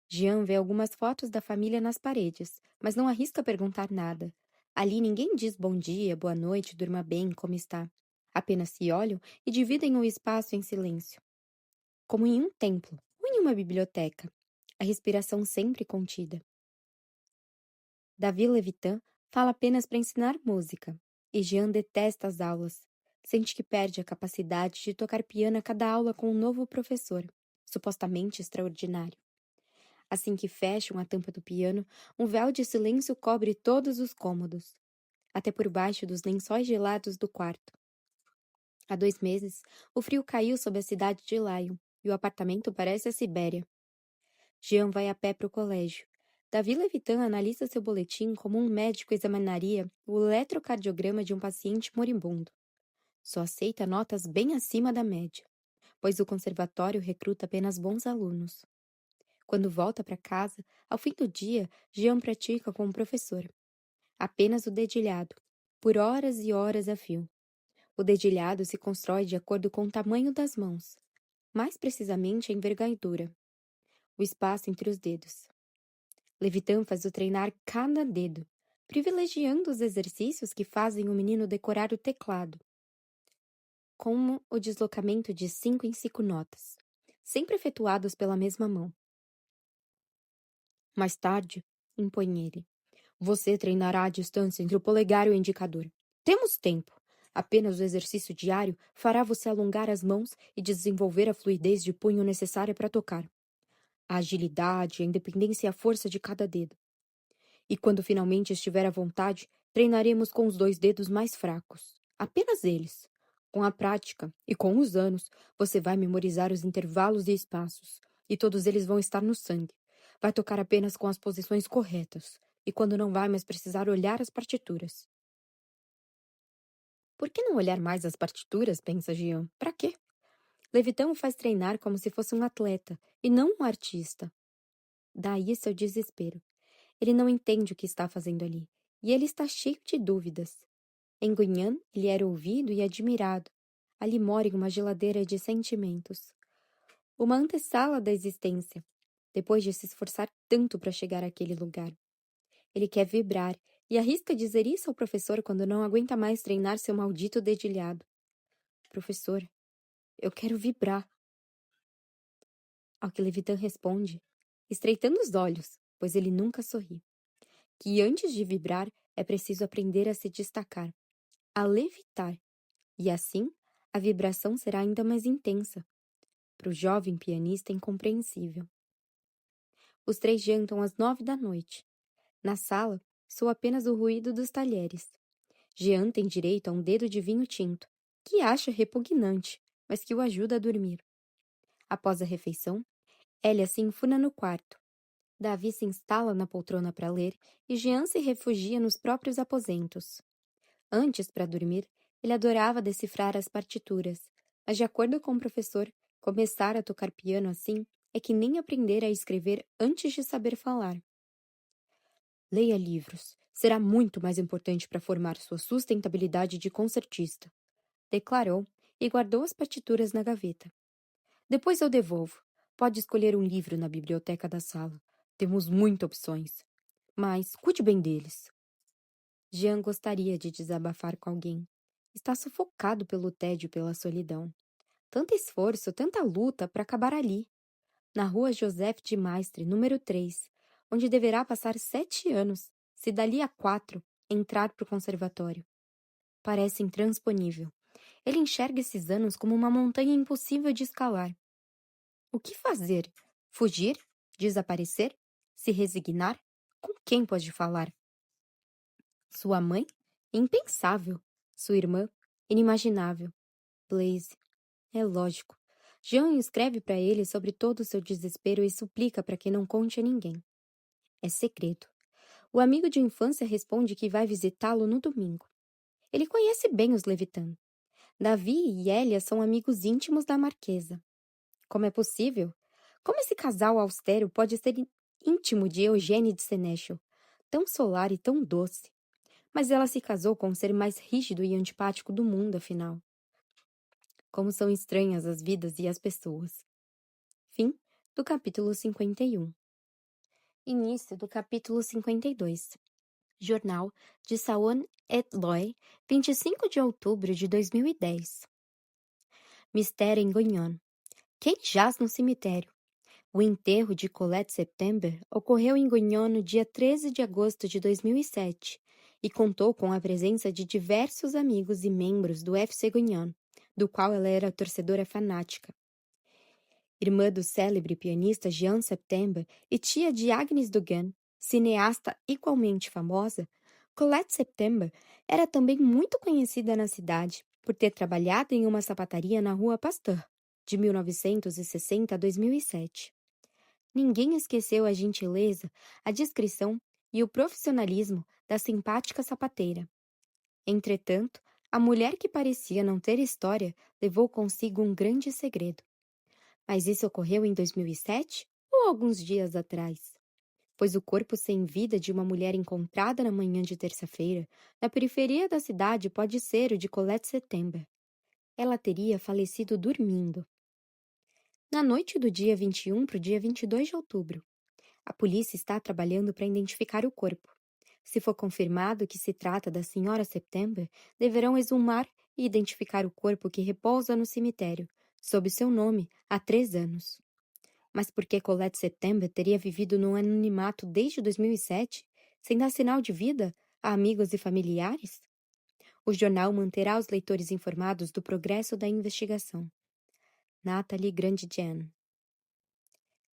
Jean vê algumas fotos da família nas paredes, mas não arrisca perguntar nada. Ali ninguém diz bom dia, boa noite, durma bem, como está. Apenas se olham e dividem o espaço em silêncio. Como em um templo ou em uma biblioteca, a respiração sempre contida. Davi Levitan fala apenas para ensinar música, e Jean detesta as aulas. Sente que perde a capacidade de tocar piano a cada aula com um novo professor, supostamente extraordinário. Assim que fecham a tampa do piano, um véu de silêncio cobre todos os cômodos, até por baixo dos lençóis gelados do quarto. Há 2 meses, o frio caiu sobre a cidade de Lyon, e o apartamento parece a Sibéria. Jean vai a pé para o colégio. Davi Levitan analisa seu boletim como um médico examinaria o eletrocardiograma de um paciente moribundo. Só aceita notas bem acima da média, pois o conservatório recruta apenas bons alunos. Quando volta para casa, ao fim do dia, Jean pratica com o professor. Apenas o dedilhado, por horas e horas a fio. O dedilhado se constrói de acordo com o tamanho das mãos, mais precisamente a envergadura, o espaço entre os dedos. Levitan faz o treinar cada dedo, privilegiando os exercícios que fazem o menino decorar o teclado, como o deslocamento de 5 em 5 notas, sempre efetuados pela mesma mão. Mais tarde, impõe ele. Você treinará a distância entre o polegar e o indicador. Temos tempo. Apenas o exercício diário fará você alongar as mãos e desenvolver a fluidez de punho necessária para tocar. A agilidade, a independência e a força de cada dedo. E quando finalmente estiver à vontade, treinaremos com os 2 dedos mais fracos. Apenas eles. Com a prática e com os anos, você vai memorizar os intervalos e espaços, e todos eles vão estar no sangue. Vai tocar apenas com as posições corretas, e quando não vai mais precisar olhar as partituras. Por que não olhar mais as partituras? Pensa Jean. Para quê? Levitan o faz treinar como se fosse um atleta, e não um artista. Daí seu desespero. Ele não entende o que está fazendo ali, e ele está cheio de dúvidas. Em Guinan, ele era ouvido e admirado. Ali mora em uma geladeira de sentimentos. Uma antessala da existência, depois de se esforçar tanto para chegar àquele lugar. Ele quer vibrar, e arrisca dizer isso ao professor quando não aguenta mais treinar seu maldito dedilhado. Professor, eu quero vibrar. Ao que Levitan responde, estreitando os olhos, pois ele nunca sorri, que antes de vibrar é preciso aprender a se destacar, a levitar, e assim a vibração será ainda mais intensa. Para o jovem pianista incompreensível. Os 3 jantam às 9 da noite. Na sala, soa apenas o ruído dos talheres. Jean tem direito a um dedo de vinho tinto, que acha repugnante, mas que o ajuda a dormir. Após a refeição, Elia se enfuna no quarto. Davi se instala na poltrona para ler e Jean se refugia nos próprios aposentos. Antes, para dormir, ele adorava decifrar as partituras, mas, de acordo com o professor, começar a tocar piano assim é que nem aprender a escrever antes de saber falar. Leia livros. Será muito mais importante para formar sua sustentabilidade de concertista, declarou e guardou as partituras na gaveta. Depois eu devolvo. Pode escolher um livro na biblioteca da sala. Temos muitas opções. Mas cuide bem deles. Jean gostaria de desabafar com alguém. Está sufocado pelo tédio e pela solidão. Tanto esforço, tanta luta para acabar ali, na rua Joseph de Maistre, número 3, onde deverá passar 7 anos, se dali a 4 entrar para o conservatório. Parece intransponível. Ele enxerga esses anos como uma montanha impossível de escalar. O que fazer? Fugir? Desaparecer? Se resignar? Com quem pode falar? Sua mãe? Impensável. Sua irmã? Inimaginável. Blaise. É lógico. Jean escreve para ele sobre todo o seu desespero e suplica para que não conte a ninguém. É segredo. O amigo de infância responde que vai visitá-lo no domingo. Ele conhece bem os Levitan. Davi e Elia são amigos íntimos da marquesa. Como é possível? Como esse casal austero pode ser íntimo de Eugênie de Senechel, tão solar e tão doce? Mas ela se casou com o ser mais rígido e antipático do mundo, afinal. Como são estranhas as vidas e as pessoas. Fim do capítulo 51. Início do capítulo 52. Jornal de Saône et Loy, 25 de outubro de 2010. Mistério em Guignon. Quem jaz no cemitério? O enterro de Colette September ocorreu em Guignon no dia 13 de agosto de 2007 e contou com a presença de diversos amigos e membros do FC Guignon, do qual ela era torcedora fanática. Irmã do célebre pianista Jean September e tia de Agnes Dugan, cineasta igualmente famosa, Colette September era também muito conhecida na cidade por ter trabalhado em uma sapataria na Rua Pasteur, de 1960 a 2007. Ninguém esqueceu a gentileza, a discrição e o profissionalismo da simpática sapateira. Entretanto, a mulher que parecia não ter história levou consigo um grande segredo. Mas isso ocorreu em 2007 ou alguns dias atrás? Pois o corpo sem vida de uma mulher encontrada na manhã de terça-feira, na periferia da cidade, pode ser o de Colette September. Ela teria falecido dormindo. Na noite do dia 21 para o dia 22 de outubro, a polícia está trabalhando para identificar o corpo. Se for confirmado que se trata da senhora September, deverão exumar e identificar o corpo que repousa no cemitério, sob seu nome, há 3 anos. Mas por que Colette September teria vivido no anonimato desde 2007, sem dar sinal de vida a amigos e familiares? O jornal manterá os leitores informados do progresso da investigação. Nathalie Grandjean.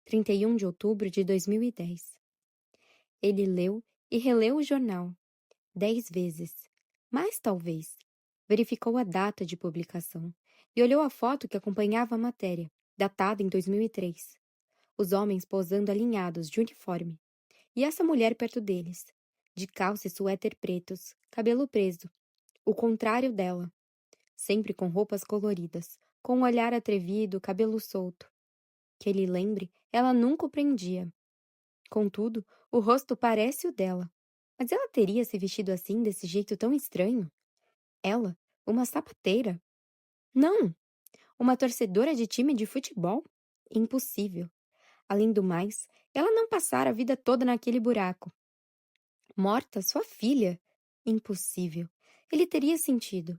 31 de outubro de 2010. Ele leu e releu o jornal 10 vezes, mais talvez. Verificou a data de publicação e olhou a foto que acompanhava a matéria, datada em 2003. Os homens posando alinhados de uniforme, e essa mulher perto deles, de calça e suéter pretos, cabelo preso, o contrário dela, sempre com roupas coloridas, com um olhar atrevido, cabelo solto. Que ele lembre, ela nunca o prendia. Contudo, o rosto parece o dela. Mas ela teria se vestido assim, desse jeito tão estranho? Ela, uma sapateira? Não! Uma torcedora de time de futebol? Impossível. Além do mais, ela não passara a vida toda naquele buraco. Morta, sua filha? Impossível. Ele teria sentido.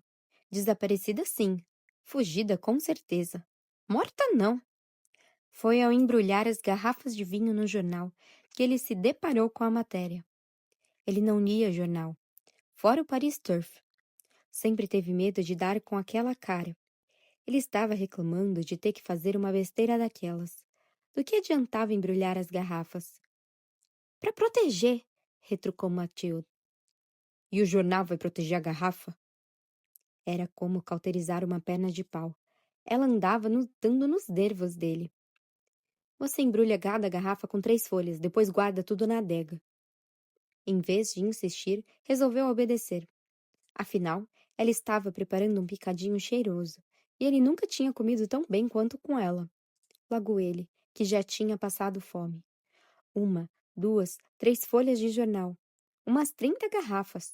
Desaparecida, sim. Fugida, com certeza. Morta, não. Foi ao embrulhar as garrafas de vinho no jornal que ele se deparou com a matéria. Ele não lia jornal. Fora o Paris Turf. Sempre teve medo de dar com aquela cara. Ele estava reclamando de ter que fazer uma besteira daquelas. Do que adiantava embrulhar as garrafas? Para proteger, retrucou Mathilde. E o jornal vai proteger a garrafa? Era como cauterizar uma perna de pau. Ela andava dando nos nervos dele. Você embrulha cada garrafa com 3 folhas, depois guarda tudo na adega. Em vez de insistir, resolveu obedecer. Afinal, ela estava preparando um picadinho cheiroso, e ele nunca tinha comido tão bem quanto com ela. Logo ele, que já tinha passado fome. 1, 2, 3 folhas de jornal. Umas 30 garrafas.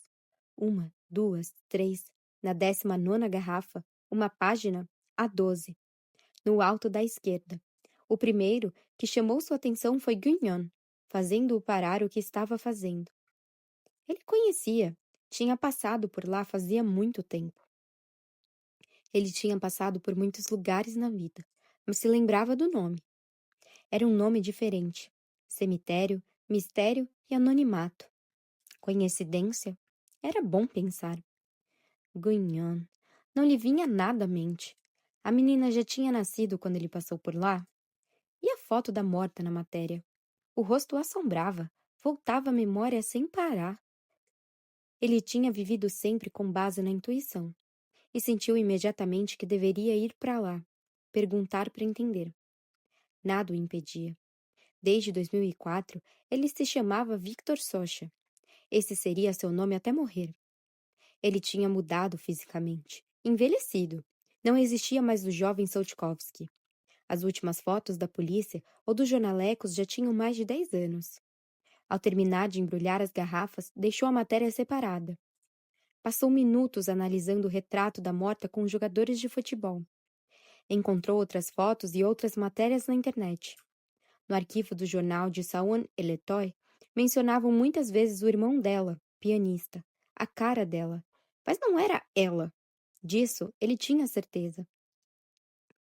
1, 2, 3. Na 19ª garrafa, uma página a 12, no alto da esquerda. O primeiro que chamou sua atenção foi Guignon, fazendo-o parar o que estava fazendo. Ele conhecia, tinha passado por lá fazia muito tempo. Ele tinha passado por muitos lugares na vida, mas se lembrava do nome. Era um nome diferente: cemitério, mistério e anonimato. Coincidência? Era bom pensar. Guignon. Não lhe vinha nada à mente. A menina já tinha nascido quando ele passou por lá? E a foto da morta na matéria? O rosto o assombrava, voltava à memória sem parar. Ele tinha vivido sempre com base na intuição, e sentiu imediatamente que deveria ir para lá, perguntar para entender. Nada o impedia. Desde 2004, ele se chamava Victor Socha. Esse seria seu nome até morrer. Ele tinha mudado fisicamente, envelhecido. Não existia mais o jovem Soltkovsky. As últimas fotos da polícia ou dos jornalecos já tinham mais de 10 anos. Ao terminar de embrulhar as garrafas, deixou a matéria separada. Passou minutos analisando o retrato da morta com os jogadores de futebol. Encontrou outras fotos e outras matérias na internet. No arquivo do jornal de Saon Eletoy, mencionavam muitas vezes o irmão dela, pianista, a cara dela. Mas não era ela. Disso ele tinha certeza.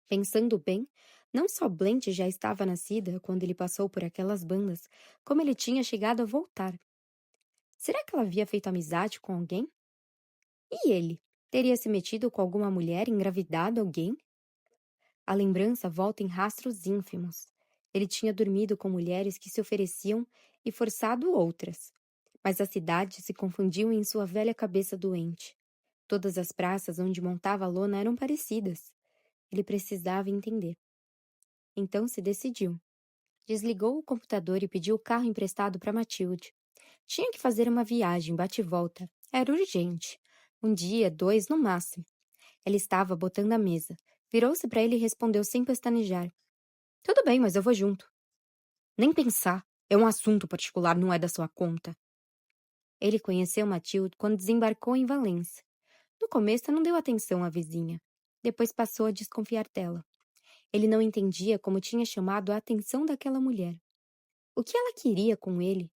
Pensando bem, não só Blanche já estava nascida quando ele passou por aquelas bandas, como ele tinha chegado a voltar. Será que ela havia feito amizade com alguém? E ele? Teria se metido com alguma mulher, engravidado alguém? A lembrança volta em rastros ínfimos. Ele tinha dormido com mulheres que se ofereciam e forçado outras. Mas a cidade se confundiu em sua velha cabeça doente. Todas as praças onde montava a lona eram parecidas. Ele precisava entender. Então se decidiu. Desligou o computador e pediu o carro emprestado para Matilde. Tinha que fazer uma viagem bate-volta. Era urgente. 1 dia, 2 no máximo. Ela estava botando a mesa. Virou-se para ele e respondeu sem pestanejar. Tudo bem, mas eu vou junto. Nem pensar. É um assunto particular, não é da sua conta. Ele conheceu Matilde quando desembarcou em Valência. No começo não deu atenção à vizinha. Depois passou a desconfiar dela. Ele não entendia como tinha chamado a atenção daquela mulher. O que ela queria com ele?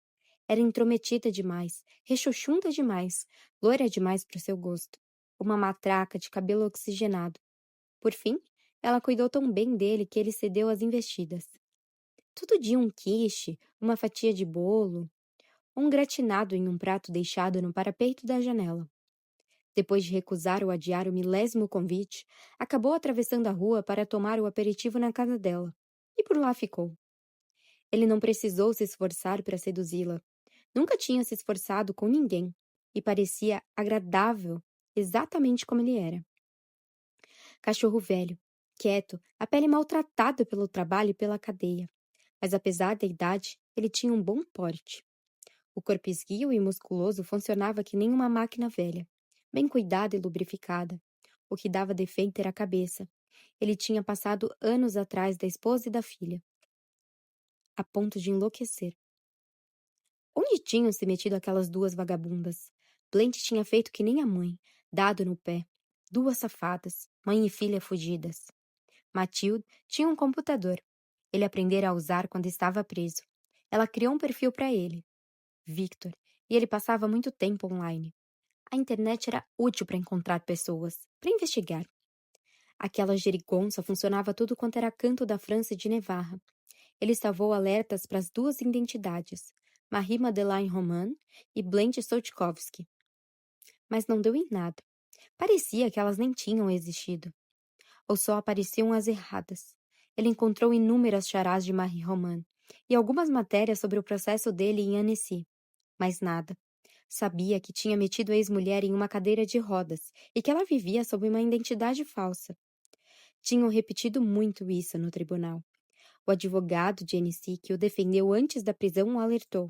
Era intrometida demais, rechonchuda demais, loira demais para o seu gosto. Uma matraca de cabelo oxigenado. Por fim, ela cuidou tão bem dele que ele cedeu às investidas. Todo dia um quiche, uma fatia de bolo, um gratinado em um prato deixado no parapeito da janela. Depois de recusar ou adiar o milésimo convite, acabou atravessando a rua para tomar o aperitivo na casa dela. E por lá ficou. Ele não precisou se esforçar para seduzi-la. Nunca tinha se esforçado com ninguém. E parecia agradável, exatamente como ele era. Cachorro velho, quieto, a pele maltratada pelo trabalho e pela cadeia. Mas apesar da idade, ele tinha um bom porte. O corpo esguio e musculoso funcionava que nem uma máquina velha, bem cuidada e lubrificada. O que dava defeito era a cabeça. Ele tinha passado anos atrás da esposa e da filha, a ponto de enlouquecer. Onde tinham se metido aquelas 2 vagabundas? Blanche tinha feito que nem a mãe, dado no pé. 2 safadas, mãe e filha fugidas. Mathilde tinha um computador. Ele aprendera a usar quando estava preso. Ela criou um perfil para ele, Victor, e ele passava muito tempo online. A internet era útil para encontrar pessoas, para investigar. Aquela gerigonça funcionava tudo quanto era canto da França e de Navarra. Ele salvou alertas para as 2 identidades, Marie-Madeleine Roman e Blanche Soltkovsky. Mas não deu em nada. Parecia que elas nem tinham existido. Ou só apareciam as erradas. Ele encontrou inúmeras charás de Marie Roman e algumas matérias sobre o processo dele em Annecy. Mas nada. Sabia que tinha metido a ex-mulher em uma cadeira de rodas e que ela vivia sob uma identidade falsa. Tinham repetido muito isso no tribunal. O advogado de NC, que o defendeu antes da prisão, o alertou.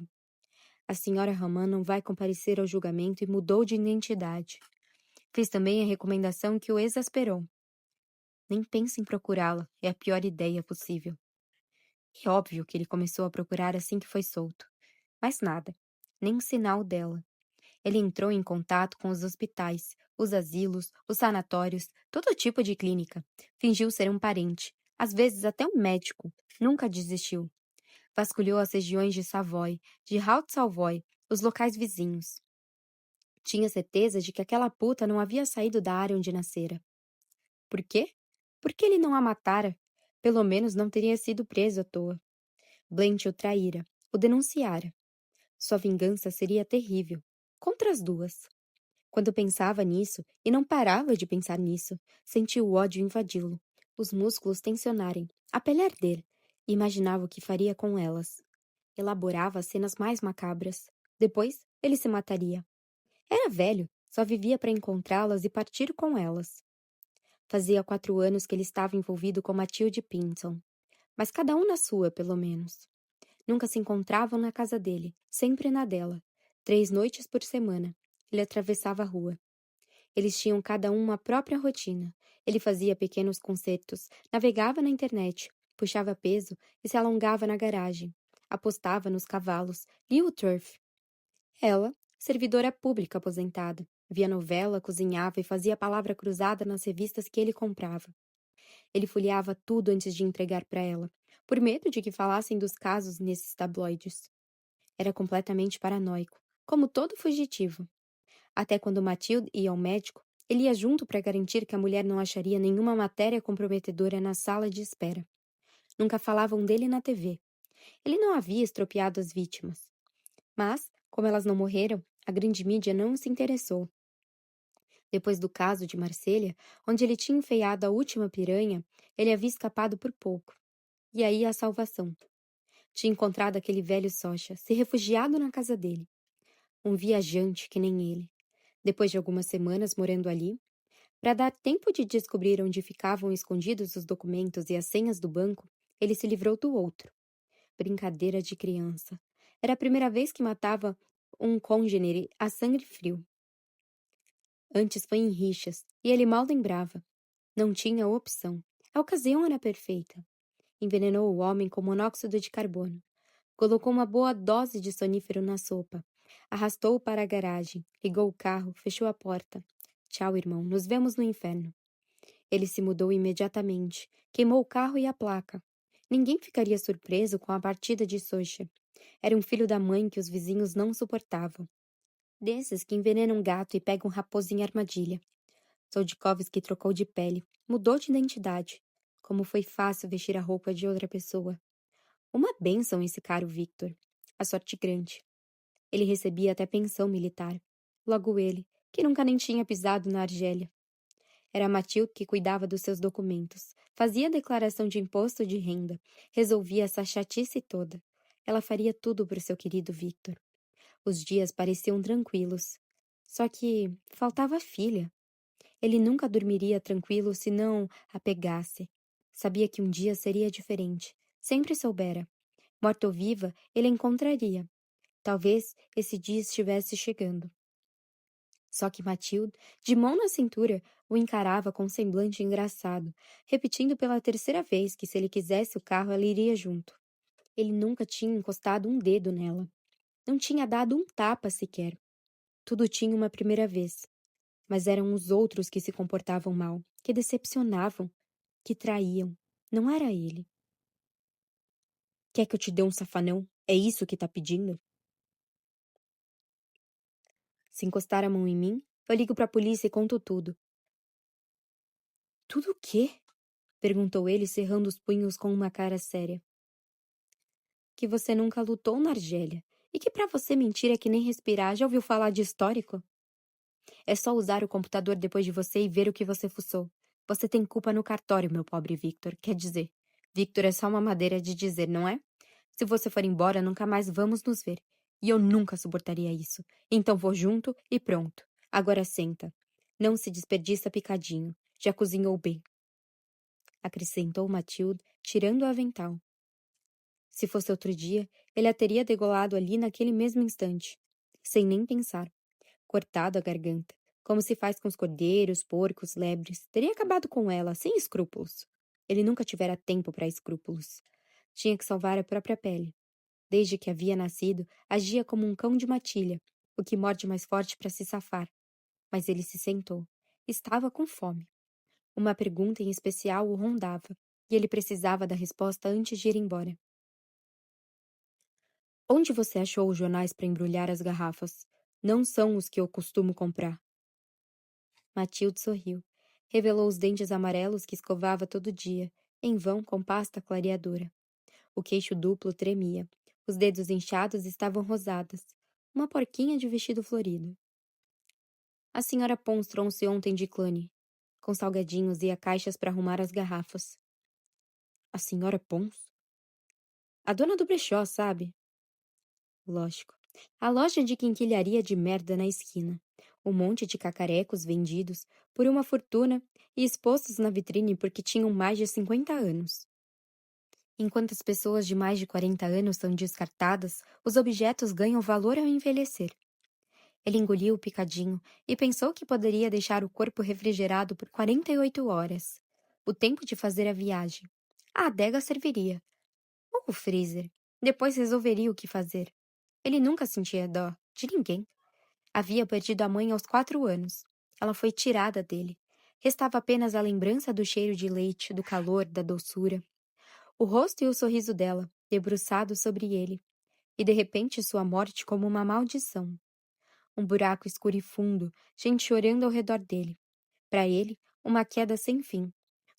A senhora Raman não vai comparecer ao julgamento e mudou de identidade. Fez também a recomendação que o exasperou. Nem pense em procurá-la, é a pior ideia possível. É óbvio que ele começou a procurar assim que foi solto. Mas nada, nem sinal dela. Ele entrou em contato com os hospitais, os asilos, os sanatórios, todo tipo de clínica. Fingiu ser um parente, às vezes até um médico. Nunca desistiu. Vasculhou as regiões de Savoy, de Haute-Savoie, os locais vizinhos. Tinha certeza de que aquela puta não havia saído da área onde nascera. Por quê? Porque ele não a matara. Pelo menos não teria sido preso à toa. Blanche o traíra, o denunciara. Sua vingança seria terrível. Contra as duas. Quando pensava nisso, e não parava de pensar nisso, sentia o ódio invadi-lo, os músculos tensionarem, a pele arder, e imaginava o que faria com elas. Elaborava as cenas mais macabras. Depois, ele se mataria. Era velho, só vivia para encontrá-las e partir com elas. Fazia 4 anos que ele estava envolvido com Matilde Pinton, mas cada um na sua, pelo menos. Nunca se encontravam na casa dele, sempre na dela. 3 noites por semana. Ele atravessava a rua. Eles tinham cada um uma própria rotina. Ele fazia pequenos concertos, navegava na internet, puxava peso e se alongava na garagem. Apostava nos cavalos, lia o turf. Ela, servidora pública aposentada, via novela, cozinhava e fazia palavra cruzada nas revistas que ele comprava. Ele folheava tudo antes de entregar para ela, por medo de que falassem dos casos nesses tabloides. Era completamente paranoico, como todo fugitivo. Até quando Matilde ia ao médico, ele ia junto para garantir que a mulher não acharia nenhuma matéria comprometedora na sala de espera. Nunca falavam dele na TV. Ele não havia estropiado as vítimas. Mas, como elas não morreram, a grande mídia não se interessou. Depois do caso de Marselha, onde ele tinha enfeiado a última piranha, ele havia escapado por pouco. E aí a salvação. Tinha encontrado aquele velho Socha, se refugiado na casa dele. Um viajante que nem ele. Depois de algumas semanas morando ali, para dar tempo de descobrir onde ficavam escondidos os documentos e as senhas do banco, ele se livrou do outro. Brincadeira de criança. Era a primeira vez que matava um côngenere a sangue frio. Antes foi em rixas, e ele mal lembrava. Não tinha opção. A ocasião era perfeita. Envenenou o homem com monóxido de carbono. Colocou uma boa dose de sonífero na sopa. Arrastou-o para a garagem, ligou o carro, fechou a porta. Tchau, irmão, nos vemos no inferno. Ele se mudou imediatamente, queimou o carro e a placa. Ninguém ficaria surpreso com a partida de Socha. Era um filho da mãe que os vizinhos não suportavam. Desses que envenenam gato e pegam raposa em armadilha. Soldikovski trocou de pele, mudou de identidade. Como foi fácil vestir a roupa de outra pessoa. Uma bênção esse caro Victor. A sorte grande. Ele recebia até pensão militar. Logo ele, que nunca nem tinha pisado na Argélia. Era Matilde que cuidava dos seus documentos, fazia a declaração de imposto de renda, resolvia essa chatice toda. Ela faria tudo por seu querido Victor. Os dias pareciam tranquilos. Só que faltava a filha. Ele nunca dormiria tranquilo se não a pegasse. Sabia que um dia seria diferente. Sempre soubera. Morta ou viva, ele a encontraria. Talvez esse dia estivesse chegando. Só que Matilde, de mão na cintura, o encarava com um semblante engraçado, repetindo pela terceira vez que se ele quisesse o carro, ela iria junto. Ele nunca tinha encostado um dedo nela. Não tinha dado um tapa sequer. Tudo tinha uma primeira vez. Mas eram os outros que se comportavam mal, que decepcionavam, que traíam. Não era ele. Quer que eu te dê um safanão? É isso que tá pedindo? Se encostar a mão em mim, eu ligo pra polícia e conto tudo. Tudo o quê? Perguntou ele, cerrando os punhos com uma cara séria. Que você nunca lutou na Argélia. E que pra você mentir é que nem respirar. Já ouviu falar de histórico? É só usar o computador depois de você e ver o que você fuçou. Você tem culpa no cartório, meu pobre Victor. Quer dizer, Victor é só uma maneira de dizer, não é? Se você for embora, nunca mais vamos nos ver. E eu nunca suportaria isso. Então vou junto e pronto. Agora senta. Não se desperdiça picadinho. Já cozinhou bem. Acrescentou Matilde, tirando o avental. Se fosse outro dia, ele a teria degolado ali naquele mesmo instante, sem nem pensar, cortado a garganta, como se faz com os cordeiros, porcos, lebres. Teria acabado com ela, sem escrúpulos. Ele nunca tivera tempo para escrúpulos. Tinha que salvar a própria pele. Desde que havia nascido, agia como um cão de matilha, o que morde mais forte para se safar. Mas ele se sentou. Estava com fome. Uma pergunta em especial o rondava, e ele precisava da resposta antes de ir embora. Onde você achou os jornais para embrulhar as garrafas? Não são os que eu costumo comprar. Matilde sorriu. Revelou os dentes amarelos que escovava todo dia, em vão com pasta clareadora. O queixo duplo tremia. Os dedos inchados estavam rosados. Uma porquinha de vestido florido. A senhora Pons trouxe ontem de Cluny, com salgadinhos e caixas para arrumar as garrafas. A senhora Pons? A dona do brechó, sabe? Lógico. A loja de quinquilharia de merda na esquina. Um monte de cacarecos vendidos por uma fortuna e expostos na vitrine porque tinham mais de 50 anos. Enquanto as pessoas de mais de 40 anos são descartadas, os objetos ganham valor ao envelhecer. Ele engoliu o picadinho e pensou que poderia deixar o corpo refrigerado por 48 horas. O tempo de fazer a viagem. A adega serviria. Ou o freezer. Depois resolveria o que fazer. Ele nunca sentia dó de ninguém. Havia perdido a mãe aos 4 anos. Ela foi tirada dele. Restava apenas a lembrança do cheiro de leite, do calor, da doçura. O rosto e o sorriso dela, debruçados sobre ele. E de repente sua morte como uma maldição. Um buraco escuro e fundo, gente chorando ao redor dele. Para ele, uma queda sem fim.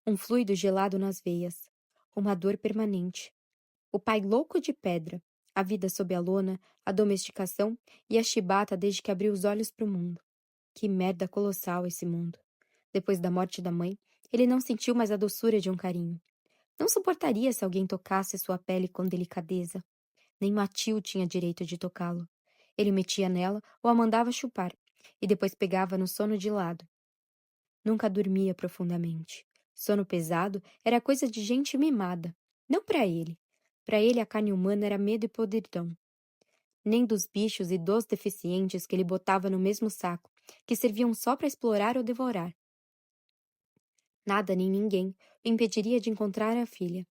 Um fluido gelado nas veias. Uma dor permanente. O pai louco de pedra. A vida sob a lona, a domesticação e a chibata desde que abriu os olhos para o mundo. Que merda colossal esse mundo. Depois da morte da mãe, ele não sentiu mais a doçura de um carinho. Não suportaria se alguém tocasse sua pele com delicadeza. Nem Matilde tinha direito de tocá-lo. Ele metia nela ou a mandava chupar, e depois pegava no sono de lado. Nunca dormia profundamente. Sono pesado era coisa de gente mimada. Não para ele. Para ele a carne humana era medo e podridão. Nem dos bichos e dos deficientes que ele botava no mesmo saco, que serviam só para explorar ou devorar. Nada nem ninguém o impediria de encontrar a filha.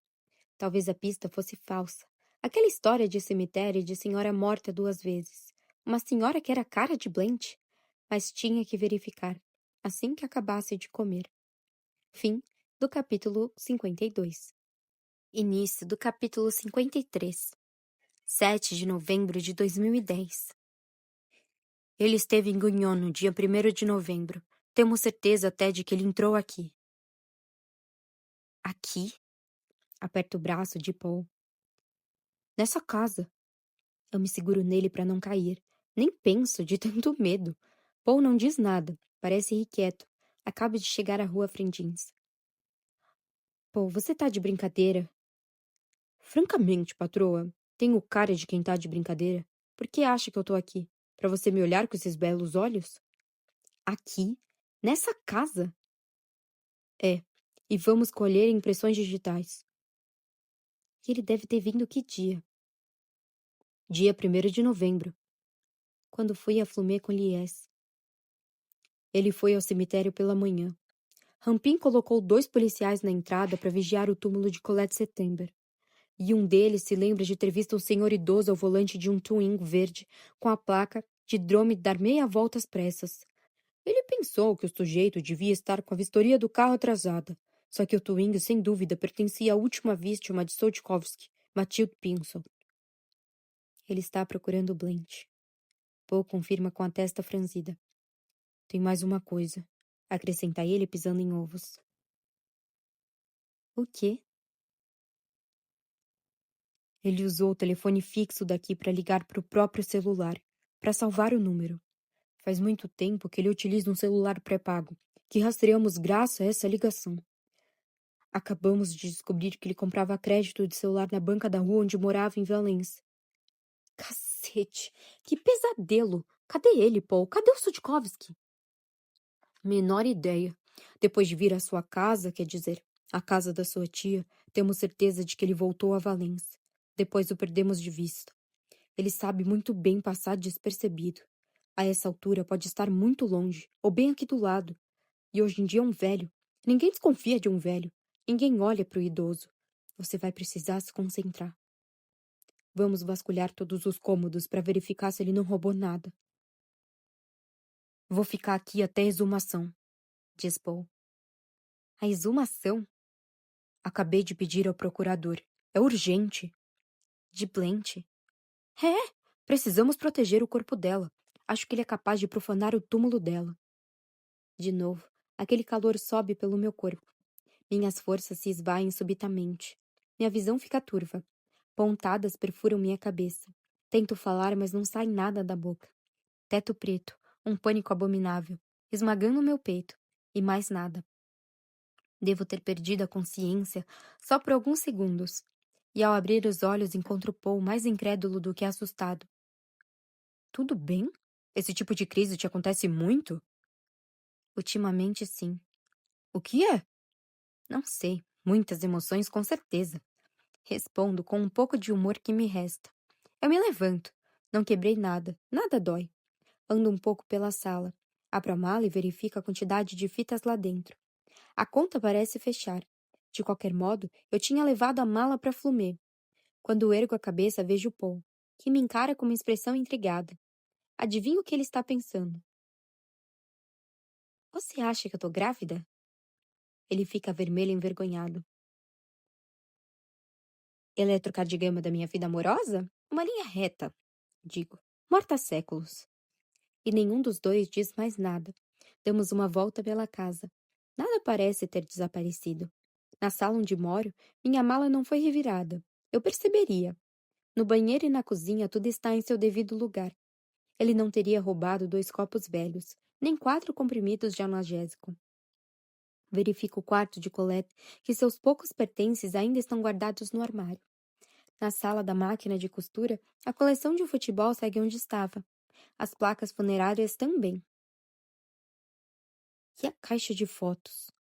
Talvez a pista fosse falsa. Aquela história de cemitério e de senhora morta 2 vezes. Uma senhora que era cara de Blanche. Mas tinha que verificar, assim que acabasse de comer. Fim do capítulo 52. Início do capítulo 53. 7 de novembro de 2010. Ele esteve em Guignon no dia 1º de novembro. Temos certeza até de que ele entrou aqui. Aqui? Aperta o braço de Paul. Nessa casa. Eu me seguro nele para não cair. Nem penso, de tanto medo. Paul não diz nada. Parece irrequieto. Acaba de chegar à rua Frendins. Paul, você tá de brincadeira? Francamente, patroa, tenho cara de quem tá de brincadeira. Por que acha que eu tô aqui? Pra você me olhar com esses belos olhos? Aqui? Nessa casa? É. E vamos colher impressões digitais. E ele deve ter vindo que dia? Dia 1º de novembro. Quando fui a Flumet com Lies. Ele foi ao cemitério pela manhã. Rampin colocou 2 policiais na entrada para vigiar o túmulo de Colette September. E um deles se lembra de ter visto um senhor idoso ao volante de um Twingo verde, com a placa de Drome dar meia volta às pressas. Ele pensou que o sujeito devia estar com a vistoria do carro atrasada. Só que o Twingo, sem dúvida, pertencia à última vítima de Soltkovsky, Mathilde Pinson. Ele está procurando Blanche. Paul confirma com a testa franzida. Tem mais uma coisa, acrescenta ele pisando em ovos. O quê? Ele usou o telefone fixo daqui para ligar para o próprio celular, para salvar o número. Faz muito tempo que ele utiliza um celular pré-pago, que rastreamos graças a essa ligação. Acabamos de descobrir que ele comprava crédito de celular na banca da rua onde morava em Valence. Cacete! Que pesadelo! Cadê ele, Paul? Cadê o Sudkovski? Menor ideia. Depois de vir à sua casa, quer dizer, à casa da sua tia, temos certeza de que ele voltou a Valência. Depois o perdemos de vista. Ele sabe muito bem passar despercebido. A essa altura pode estar muito longe, ou bem aqui do lado. E hoje em dia é um velho. Ninguém desconfia de um velho. Ninguém olha para o idoso. Você vai precisar se concentrar. Vamos vasculhar todos os cômodos para verificar se ele não roubou nada. Vou ficar aqui até a exumação, diz Paul. A exumação? Acabei de pedir ao procurador. É urgente. De Blanche. É, precisamos proteger o corpo dela. Acho que ele é capaz de profanar o túmulo dela. De novo, aquele calor sobe pelo meu corpo. Minhas forças se esvaem subitamente. Minha visão fica turva. Pontadas perfuram minha cabeça. Tento falar, mas não sai nada da boca. Teto preto, um pânico abominável, esmagando meu peito. E mais nada. Devo ter perdido a consciência só por alguns segundos. E ao abrir os olhos encontro Paul mais incrédulo do que assustado. Tudo bem? Esse tipo de crise te acontece muito? Ultimamente, sim. O que é? Não sei. Muitas emoções, com certeza. Respondo com um pouco de humor que me resta. Eu me levanto. Não quebrei nada. Nada dói. Ando um pouco pela sala. Abro a mala e verifico a quantidade de fitas lá dentro. A conta parece fechar. De qualquer modo, eu tinha levado a mala para Flumet. Quando ergo a cabeça, vejo Paul, que me encara com uma expressão intrigada. Adivinho o que ele está pensando. Você acha que eu tô grávida? Ele fica vermelho e envergonhado. Eletrocardiograma da minha vida amorosa? Uma linha reta, digo. Morta há séculos. E nenhum dos dois diz mais nada. Damos uma volta pela casa. Nada parece ter desaparecido. Na sala onde moro, minha mala não foi revirada. Eu perceberia. No banheiro e na cozinha tudo está em seu devido lugar. Ele não teria roubado 2 copos velhos, nem 4 comprimidos de analgésico. Verifico o quarto de Colette, que seus poucos pertences ainda estão guardados no armário. Na sala da máquina de costura, a coleção de futebol segue onde estava. As placas funerárias também. E a caixa de fotos?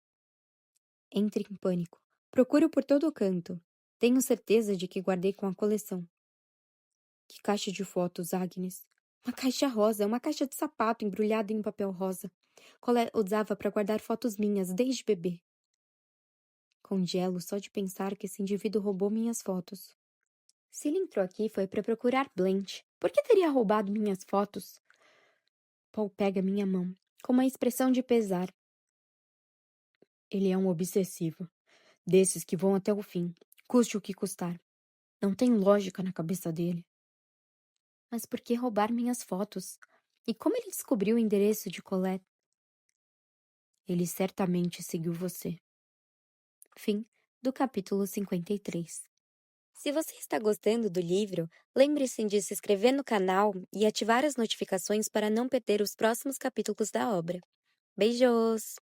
Entre em pânico. Procuro por todo o canto. Tenho certeza de que guardei com a coleção. Que caixa de fotos, Agnes? Uma caixa rosa, uma caixa de sapato embrulhada em um papel rosa. Colette usava para guardar fotos minhas desde bebê. Congelo só de pensar que esse indivíduo roubou minhas fotos. Se ele entrou aqui foi para procurar Blanche. Por que teria roubado minhas fotos? Paul pega minha mão, com uma expressão de pesar. Ele é um obsessivo. Desses que vão até o fim, custe o que custar. Não tem lógica na cabeça dele. Mas por que roubar minhas fotos? E como ele descobriu o endereço de Colette? Ele certamente seguiu você. Fim do capítulo 53. Se você está gostando do livro, lembre-se de se inscrever no canal e ativar as notificações para não perder os próximos capítulos da obra. Beijos!